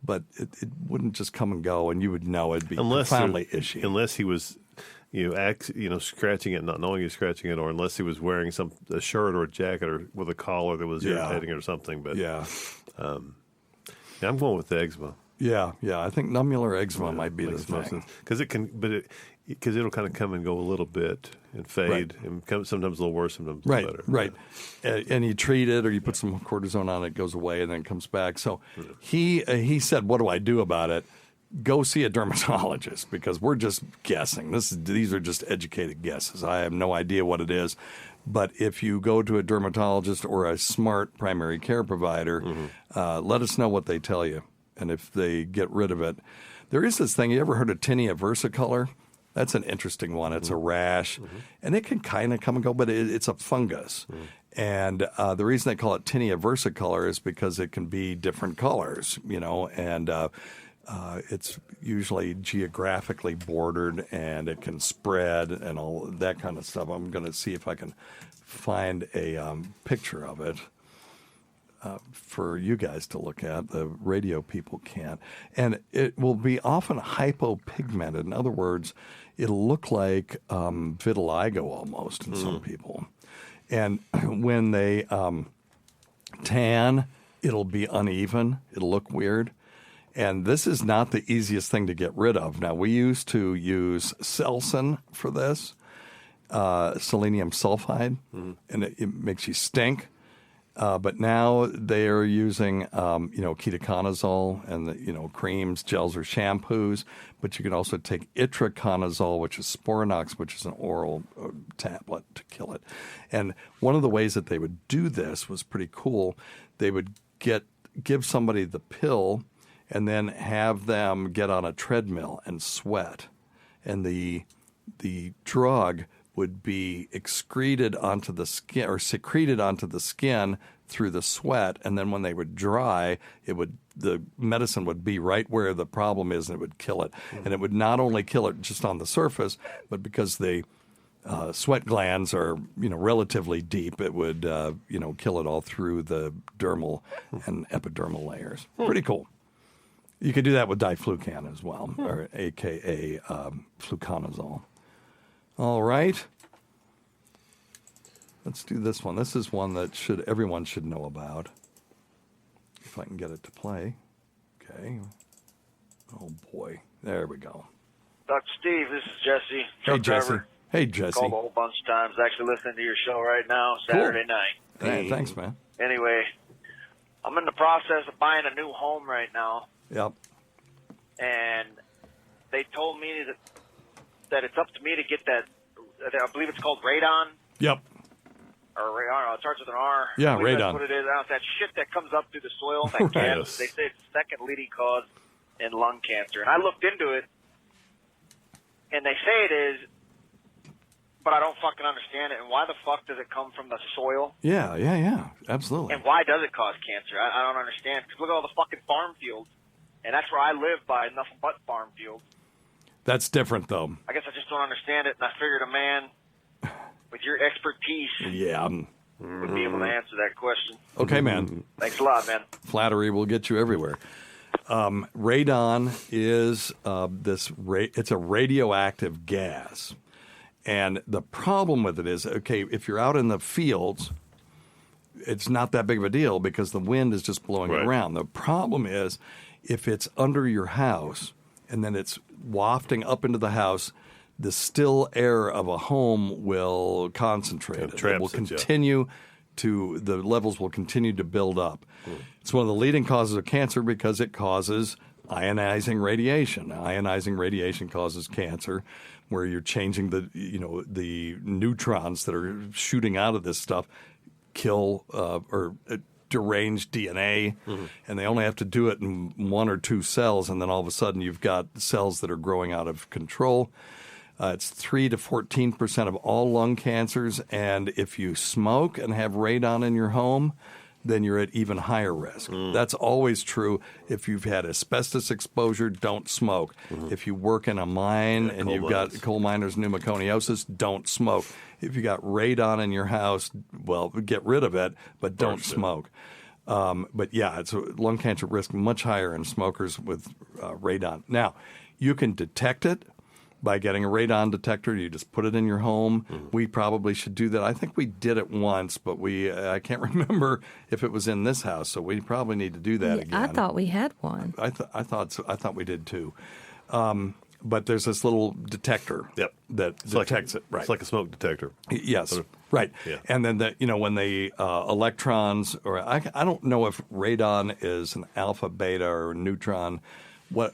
but it wouldn't just come and go, and you would know it'd be profoundly itchy. Unless he was, scratching it, not knowing he was scratching it, or unless he was wearing a shirt or a jacket or with a collar that was irritating or something. But I'm going with the eczema. Yeah. I think nummular eczema might be the thing. Because it'll kind of come and go a little bit and fade, and sometimes a little worse, sometimes a little better. Right. And you treat it, or you put some cortisone on it, it goes away, and then it comes back. So he said, "What do I do about it?" Go see a dermatologist, because we're just guessing. These are just educated guesses. I have no idea what it is. But if you go to a dermatologist or a smart primary care provider, let us know what they tell you, and if they get rid of it. There is this thing. You ever heard of tinea versicolor? That's an interesting one. It's a rash, and it can kind of come and go, but it's a fungus. And the reason they call it tinea versicolor is because it can be different colors, and it's usually geographically bordered, and it can spread and all that kind of stuff. I'm going to see if I can find a picture of it for you guys to look at. The radio people can't. And it will be often hypopigmented. In other words, it'll look like vitiligo almost in some people. And when they tan, it'll be uneven. It'll look weird. And this is not the easiest thing to get rid of. Now, we used to use Selsun for this, selenium sulfide, and it makes you stink. But now they are using, ketoconazole and, creams, gels, or shampoos. But you can also take itraconazole, which is Sporanox, which is an oral tablet to kill it. And one of the ways that they would do this was pretty cool. They would give somebody the pill and then have them get on a treadmill and sweat. And the drug would be excreted onto the skin, or secreted onto the skin through the sweat, and then when they would dry, the medicine would be right where the problem is, and it would kill it. And it would not only kill it just on the surface, but because the sweat glands are relatively deep, it would kill it all through the dermal and epidermal layers. Pretty cool. You could do that with diflucan as well, or AKA fluconazole. All right. Let's do this one. This is one that everyone should know about. If I can get it to play. Okay. Oh, boy. There we go. Dr. Steve, this is Jesse. Hey, Truck Jesse. driver. Hey, Jesse. Called a whole bunch of times. Actually listening to your show right now, Saturday night. Hey, thanks, man. Anyway, I'm in the process of buying a new home right now, Yep. and they told me that it's up to me to get that. I believe it's called radon. Yep. Or radon. It starts with an R. Yeah, I believe radon. That's what it is. It's that shit that comes up through the soil. That gas. They say it's the second leading cause in lung cancer. And I looked into it, and they say it is, but I don't fucking understand it. And why the fuck does it come from the soil? Yeah, absolutely. And why does it cause cancer? I don't understand. Because look at all the fucking farm fields. And that's where I live by, nothing but farm fields. That's different, though. I guess I just don't understand it. And I figured a man with your expertise would be able to answer that question. Okay, man. Thanks a lot, man. Flattery will get you everywhere. Radon is it's a radioactive gas. And the problem with it is, okay, if you're out in the fields, it's not that big of a deal because the wind is just blowing it around. The problem is if it's under your house and then it's wafting up into the house, the still air of a home will concentrate. It will continue the levels will continue to build up. It's one of the leading causes of cancer because it causes ionizing radiation. Ionizing radiation causes cancer, where you're changing the neutrons that are shooting out of this stuff, kill or derange DNA, and they only have to do it in 1 or 2 cells, and then all of a sudden you've got cells that are growing out of control. It's 3 to 14% of all lung cancers, and if you smoke and have radon in your home, then you're at even higher risk. That's always true. If you've had asbestos exposure, don't smoke. If you work in a mine and you've got coal miners' pneumoconiosis, don't smoke. If you got radon in your house, well, get rid of it, but don't smoke. But yeah, it's a lung cancer risk much higher in smokers with radon. Now, you can detect it by getting a radon detector. You just put it in your home. We probably should do that. I think we did it once, but I can't remember if it was in this house, so we probably need to do that again. I thought we had one. I thought we did too. But there's this little detector that detects it. Right. It's like a smoke detector. Yes. Right. Yeah. And then when the electrons, or I don't know if radon is an alpha, beta, or neutron, what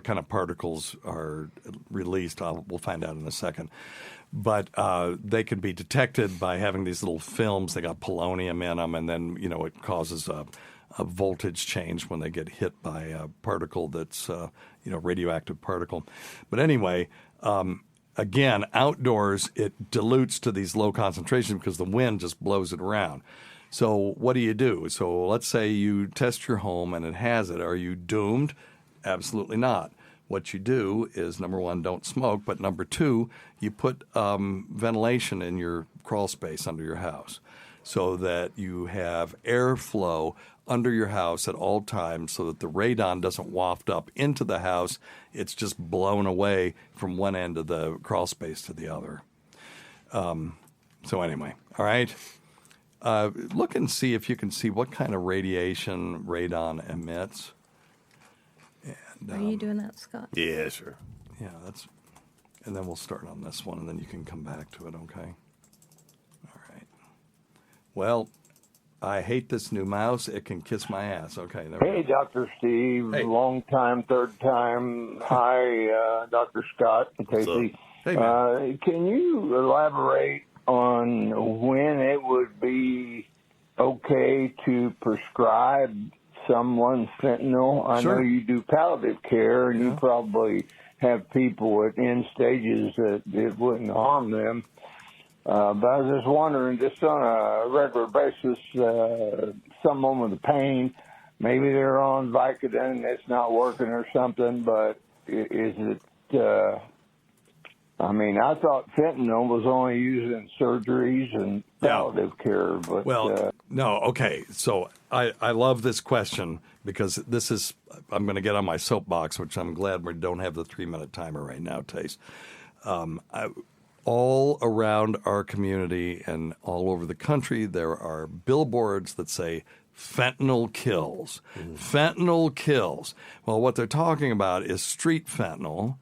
kind of particles are released, we'll find out in a second. But they can be detected by having these little films. They got polonium in them, and then it causes a voltage change when they get hit by a particle that's radioactive particle. But anyway, again, outdoors it dilutes to these low concentrations because the wind just blows it around. So what do? So let's say you test your home and it has it. Are you doomed? Absolutely not. What you do is, number one, don't smoke, but number two, you put ventilation in your crawl space under your house so that you have airflow under your house at all times so that the radon doesn't waft up into the house. It's just blown away from one end of the crawl space to the other. So anyway, all right. Look and see if you can see what kind of radiation radon emits. Are you doing that, Scott? Yeah, sure. Yeah, and then we'll start on this one, and then you can come back to it, okay? All right. Well, I hate this new mouse. It can kiss my ass. Okay. Hey, Dr. Steve. Hey. Long time, third time. Hi, Dr. Scott and Tacie. Hey, man. Can you elaborate on when it would be okay to prescribe someone fentanyl? I know you do palliative care, and you probably have people at end stages that it wouldn't harm them. But I was just wondering, just on a regular basis, someone with a pain, maybe they're on Vicodin, it's not working or something, but is it... I thought fentanyl was only used in surgeries and palliative care. But no. Okay. So I love this question because I'm going to get on my soapbox, which I'm glad we don't have the 3-minute timer right now, Tace. All around our community and all over the country, there are billboards that say Fentanyl kills. Fentanyl kills. Well, what they're talking about is street fentanyl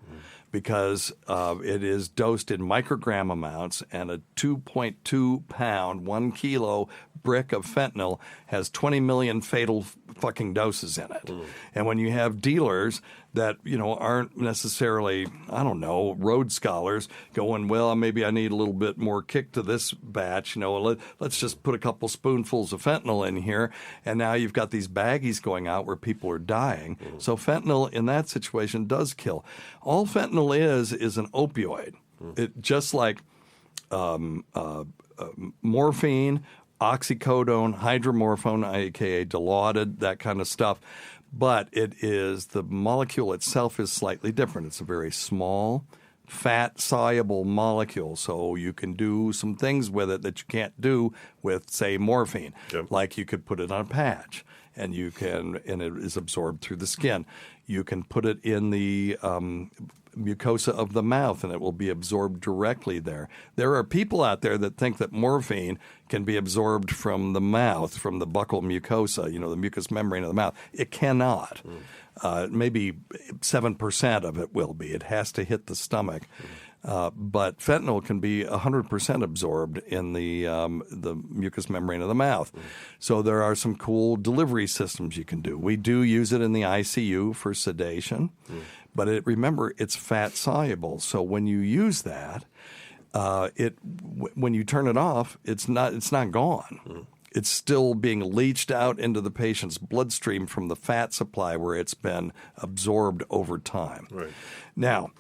because it is dosed in microgram amounts, and a 2.2 pound, 1 kilo brick of fentanyl has 20 million fatal fucking doses in it. And when you have dealers that, aren't necessarily, road scholars going, well, maybe I need a little bit more kick to this batch, let's just put a couple spoonfuls of fentanyl in here. And now you've got these baggies going out where people are dying. So fentanyl in that situation does kill. All fentanyl is an opioid. It just like morphine, oxycodone, hydromorphone, aka Dilaudid, that kind of stuff. But the molecule itself is slightly different. It's a very small, fat-soluble molecule, so you can do some things with it that you can't do with, say, morphine. Yep. Like you could put it on a patch, and it is absorbed through the skin. You can put it in the mucosa of the mouth, and it will be absorbed directly there. There are people out there that think that morphine can be absorbed from the mouth, from the buccal mucosa, the mucous membrane of the mouth. It cannot. Maybe 7% of it will be. It has to hit the stomach. But fentanyl can be 100% absorbed in the mucous membrane of the mouth. So there are some cool delivery systems you can do. We do use it in the ICU for sedation, but remember, it's fat soluble. So when you use that, when you turn it off, it's not gone. It's still being leached out into the patient's bloodstream from the fat supply where it's been absorbed over time. Right. Now,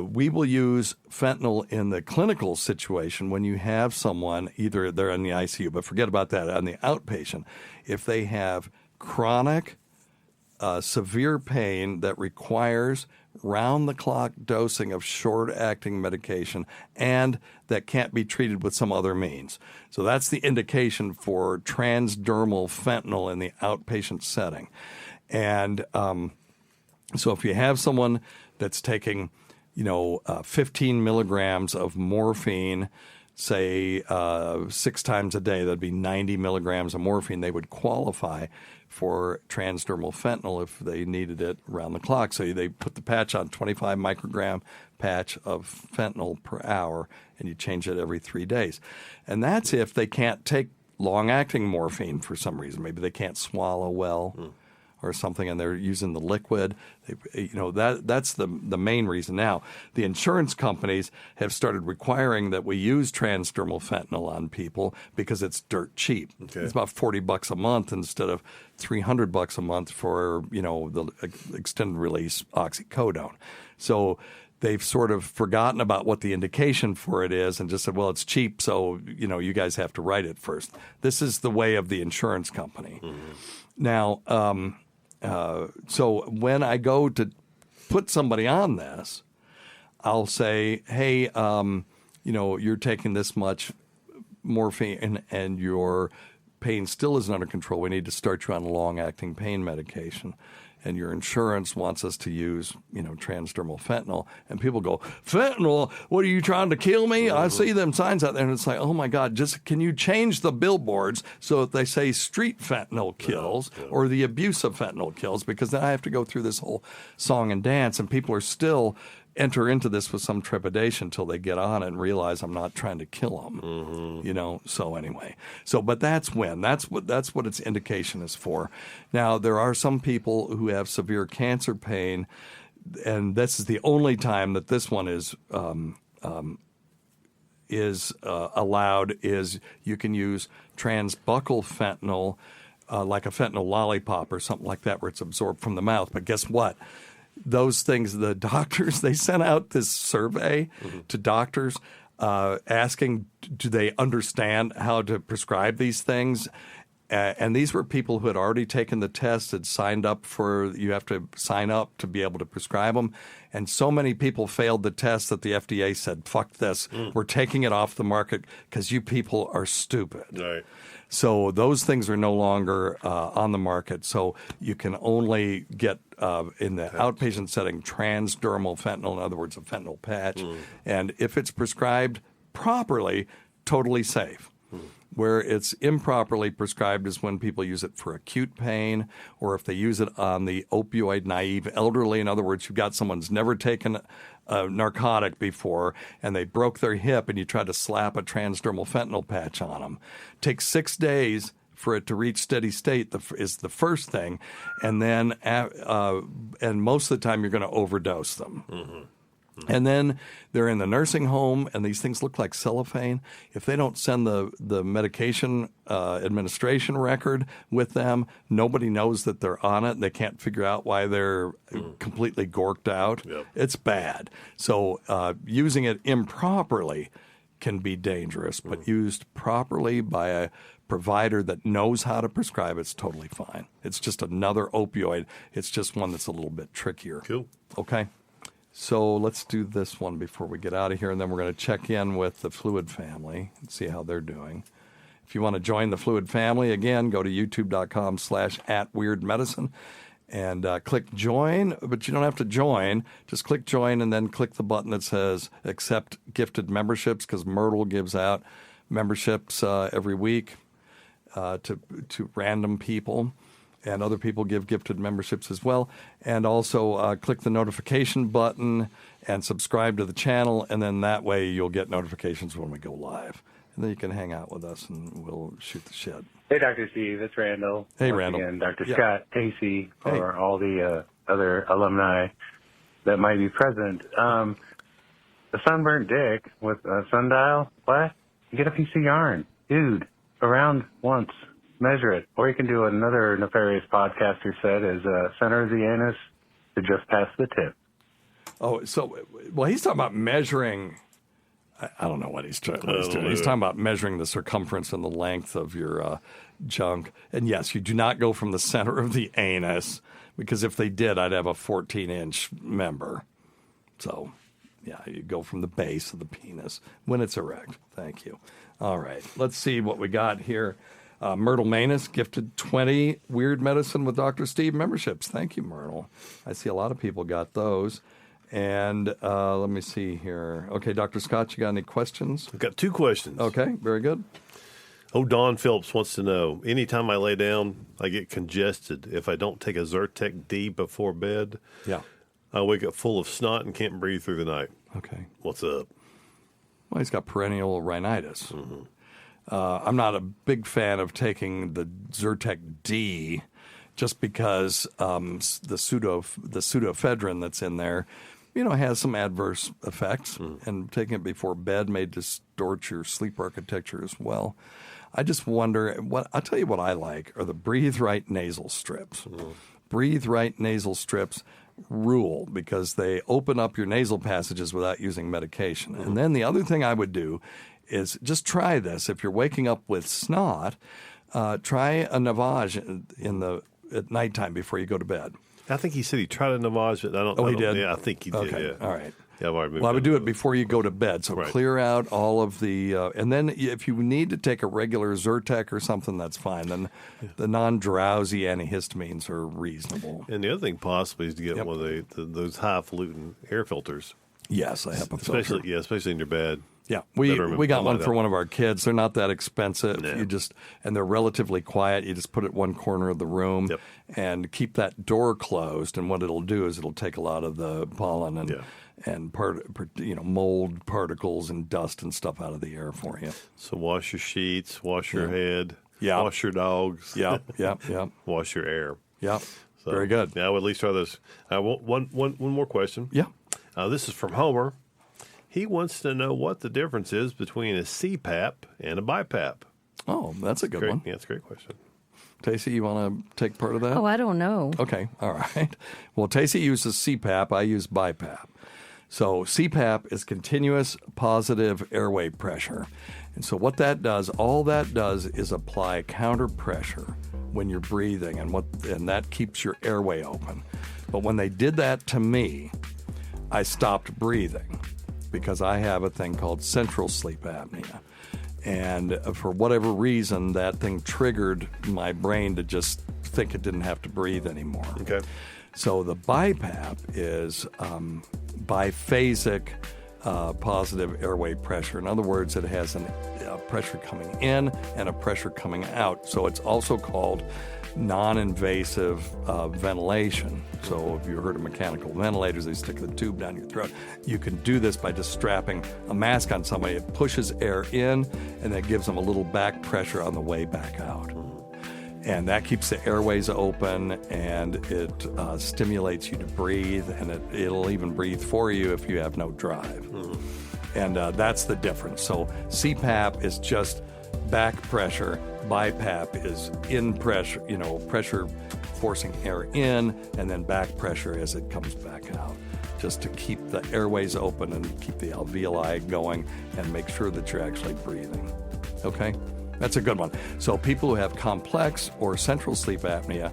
we will use fentanyl in the clinical situation when you have someone, either they're in the ICU, but forget about that, on the outpatient, if they have chronic, severe pain that requires round-the-clock dosing of short-acting medication and that can't be treated with some other means. So that's the indication for transdermal fentanyl in the outpatient setting. And so if you have someone that's taking 15 milligrams of morphine, say 6 times a day, that'd be 90 milligrams of morphine, they would qualify for transdermal fentanyl if they needed it around the clock. So they put the patch on, 25 microgram patch of fentanyl per hour, and you change it every 3 days. And that's if they can't take long-acting morphine for some reason. Maybe they can't swallow well. Or something, and they're using the liquid. That's the main reason. Now, the insurance companies have started requiring that we use transdermal fentanyl on people because it's dirt cheap. Okay. It's about $40 a month instead of $300 a month for the extended release oxycodone. So they've sort of forgotten about what the indication for it is and just said, well, it's cheap, so you guys have to write it first. This is the way of the insurance company. Now. So when I go to put somebody on this, I'll say, hey, you're taking this much morphine and your pain still isn't under control. We need to start you on long-acting pain medication. And your insurance wants us to use, transdermal fentanyl. And people go, fentanyl? What, are you trying to kill me? I see them signs out there, and it's like, oh, my God, can you change the billboards so that they say street fentanyl kills or the abuse of fentanyl kills? Because then I have to go through this whole song and dance, and people are still enter into this with some trepidation until they get on it and realize I'm not trying to kill them, So anyway, but that's what its indication is for. Now, there are some people who have severe cancer pain, and this is the only time that this one is allowed. Is you can use transbuccal fentanyl, like a fentanyl lollipop or something like that, where it's absorbed from the mouth. But guess what? Those things, the doctors, they sent out this survey to doctors asking, do they understand how to prescribe these things? And these were people who had already taken the test, had signed up you have to sign up to be able to prescribe them. And so many people failed the test that the FDA said, fuck this, we're taking it off the market because you people are stupid. Right. So those things are no longer on the market. So you can only get, in the outpatient setting, transdermal fentanyl, in other words, a fentanyl patch. And if it's prescribed properly, totally safe. Where it's improperly prescribed is when people use it for acute pain, or if they use it on the opioid-naive elderly. In other words, you've got someone who's never taken a narcotic before, and they broke their hip, and you try to slap a transdermal fentanyl patch on them. Takes 6 days for it to reach steady state is the first thing, and then and most of the time you're going to overdose them. And then they're in the nursing home, and these things look like cellophane. If they don't send the medication administration record with them, nobody knows that they're on it. They can't figure out why they're completely gorked out. Yep. It's bad. So using it improperly can be dangerous, but used properly by a provider that knows how to prescribe, it's totally fine. It's just another opioid. It's just one that's a little bit trickier. Cool. Okay. So let's do this one before we get out of here, and then we're going to check in with the Fluid family and see how they're doing. If you want to join the Fluid family, again, go to youtube.com/@weirdmedicine and click join, but you don't have to join. Just click join and then click the button that says accept gifted memberships, because Myrtle gives out memberships every week to random people. And other people give gifted memberships as well. And also click the notification button and subscribe to the channel. And then that way you'll get notifications when we go live. And then you can hang out with us and we'll shoot the shit. Hey, Dr. Steve, it's Randall. Hey, Once Randall. again, Dr. Yeah. Scott, Tacie, or all the other alumni that might be present. The sunburnt dick with a sundial, what? You get a piece of yarn. Dude, around once. Measure it. Or you can do another nefarious podcaster said is center of the anus to just past the tip. Oh, so, well, he's talking about measuring. I don't know what he's doing. He's talking about measuring the circumference and the length of your junk. And yes, you do not go from the center of the anus, because if they did, I'd have a 14-inch member. So, yeah, you go from the base of the penis when it's erect. Thank you. All right, let's see what we got here. Myrtle Manus gifted 20 Weird Medicine with Dr. Steve memberships. Thank you, Myrtle. I see a lot of people got those. And let me see here. Okay, Dr. Scott, you got any questions? I've got 2 questions. Okay, very good. Don Phillips wants to know, anytime I lay down, I get congested. If I don't take a Zyrtec D before bed, I wake up full of snot and can't breathe through the night. Okay. What's up? Well, he's got perennial rhinitis. I'm not a big fan of taking the Zyrtec D just because the pseudoephedrine that's in there, has some adverse effects, and taking it before bed may distort your sleep architecture as well. I just wonder, I'll tell you what I like are the Breathe Right nasal strips. Breathe Right nasal strips rule because they open up your nasal passages without using medication. And then the other thing I would do is just try this. If you're waking up with snot, try a Navage at nighttime before you go to bed. I think he said he tried a Navage, but I don't know. Oh, he did? Yeah, I think he did, Okay, yeah. all right. Yeah, Well, I would do it before you go to bed. So clear out all of the, and then if you need to take a regular Zyrtec or something, that's fine. Then the non-drowsy antihistamines are reasonable. And the other thing possibly is to get one of those highfalutin air filters. Yes, I have a filter. Especially in your bed. Yeah, we got one for one of our kids. They're not that expensive. No. And they're relatively quiet. You just put it one corner of the room and keep that door closed. And what it'll do is it'll take a lot of the pollen and mold particles and dust and stuff out of the air for you. So wash your sheets, wash your head, Yeah. wash your dogs. Yeah. Wash your air. Yeah. So, very good. Yeah, I would at least try those. One more question. Yeah. This is from Homer. He wants to know what the difference is between a CPAP and a BiPAP. Oh, that's a good one. Yeah, that's a great question. Tacie, you want to take part of that? Oh, I don't know. Okay, all right. Well, Tacie uses CPAP. I use BiPAP. So CPAP is continuous positive airway pressure. And so what that does, all that does is apply counter pressure when you're breathing, and that keeps your airway open. But when they did that to me, I stopped breathing because I have a thing called central sleep apnea. And for whatever reason, that thing triggered my brain to just think it didn't have to breathe anymore. Okay. So the BiPAP is biphasic positive airway pressure. In other words, it has a pressure coming in and a pressure coming out. So it's also called non-invasive ventilation. So if you heard of mechanical ventilators, they stick the tube down your throat. You can do this by just strapping a mask on somebody. It pushes air in, and that gives them a little back pressure on the way back out. And that keeps the airways open, and it stimulates you to breathe, and it'll even breathe for you if you have no drive. And that's the difference. So CPAP is just back pressure. BiPAP is in pressure, pressure forcing air in, and then back pressure as it comes back out, just to keep the airways open and keep the alveoli going and make sure that you're actually breathing. Okay? That's a good one. So people who have complex or central sleep apnea,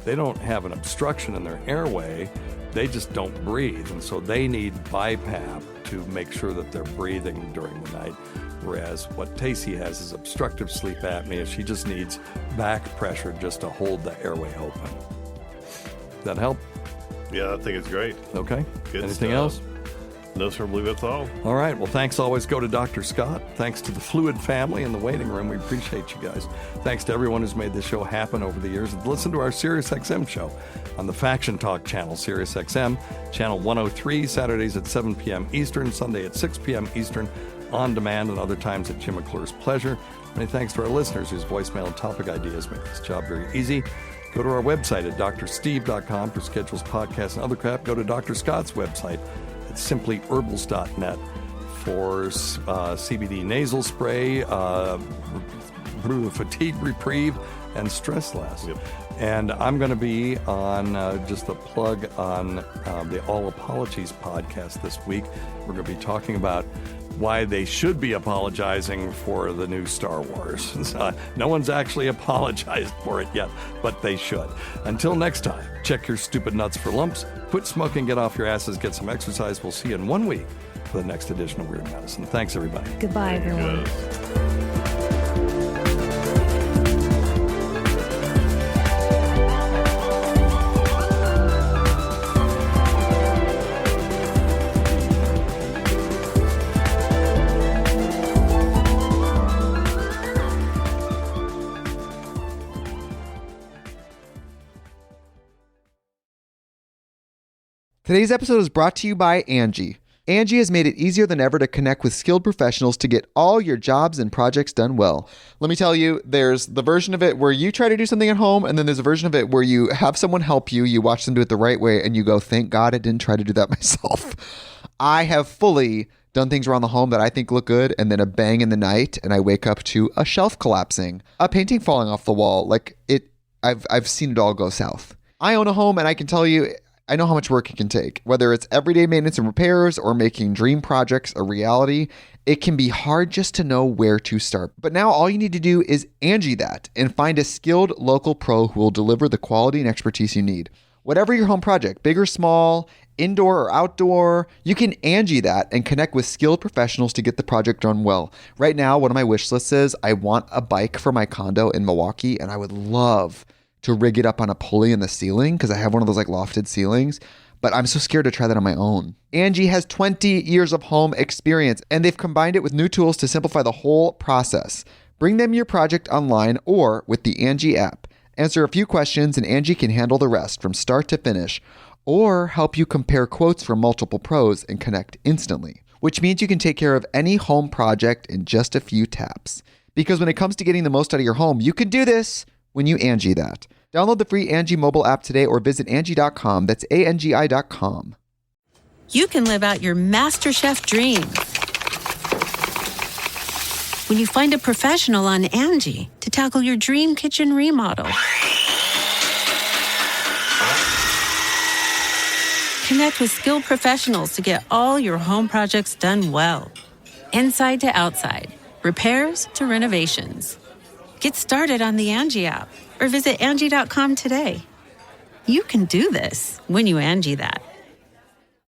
they don't have an obstruction in their airway, they just don't breathe. And so they need BiPAP to make sure that they're breathing during the night. Whereas what Tacie has is obstructive sleep apnea. She just needs back pressure just to hold the airway open. Does that help? Yeah, I think it's great. Okay. Good Anything stuff. else? No, sir, I believe that's all. All right. Well, thanks always go to Dr. Scott. Thanks to the Fluid family in the waiting room. We appreciate you guys. Thanks to everyone who's made this show happen over the years. And listen to our SiriusXM show on the Faction Talk channel, SiriusXM, channel 103, Saturdays at 7 p.m. Eastern, Sunday at 6 p.m. Eastern, on demand, and other times at Jim McClure's pleasure. Many thanks to our listeners whose voicemail and topic ideas make this job very easy. Go to our website at drsteve.com for schedules, podcasts, and other crap. Go to Dr. Scott's website at simplyherbals.net for CBD nasal spray, fatigue reprieve, and stress less. Yep. And I'm going to be on, just a plug on the All Apologies podcast this week. We're going to be talking about why they should be apologizing for the new Star Wars. No one's actually apologized for it yet, but they should. Until next time, check your stupid nuts for lumps, quit smoking, get off your asses, get some exercise. We'll see you in 1 week for the next edition of Weird Medicine. Thanks, everybody. Goodbye, everyone. Today's episode is brought to you by Angie. Angie has made it easier than ever to connect with skilled professionals to get all your jobs and projects done well. Let me tell you, there's the version of it where you try to do something at home, and then there's a version of it where you have someone help you, you watch them do it the right way, and you go, thank God I didn't try to do that myself. I have fully done things around the home that I think look good, and then a bang in the night, and I wake up to a shelf collapsing, a painting falling off the wall. I've seen it all go south. I own a home, and I can tell you, I know how much work it can take. Whether it's everyday maintenance and repairs or making dream projects a reality, it can be hard just to know where to start. But now all you need to do is Angie that and find a skilled local pro who will deliver the quality and expertise you need. Whatever your home project, big or small, indoor or outdoor, you can Angie that and connect with skilled professionals to get the project done well. Right now, one of my wish lists is I want a bike for my condo in Milwaukee, and I would love to rig it up on a pulley in the ceiling because I have one of those lofted ceilings, but I'm so scared to try that on my own. Angie has 20 years of home experience, and they've combined it with new tools to simplify the whole process. Bring them your project online or with the Angie app. Answer a few questions and Angie can handle the rest from start to finish, or help you compare quotes from multiple pros and connect instantly, which means you can take care of any home project in just a few taps. Because when it comes to getting the most out of your home, you can do this when you Angie that. Download the free Angie mobile app today or visit Angie.com. That's ANGI.com. You can live out your MasterChef dreams when you find a professional on Angie to tackle your dream kitchen remodel. Connect with skilled professionals to get all your home projects done well. Inside to outside, repairs to renovations. Get started on the Angie app or visit Angie.com today. You can do this when you Angie that.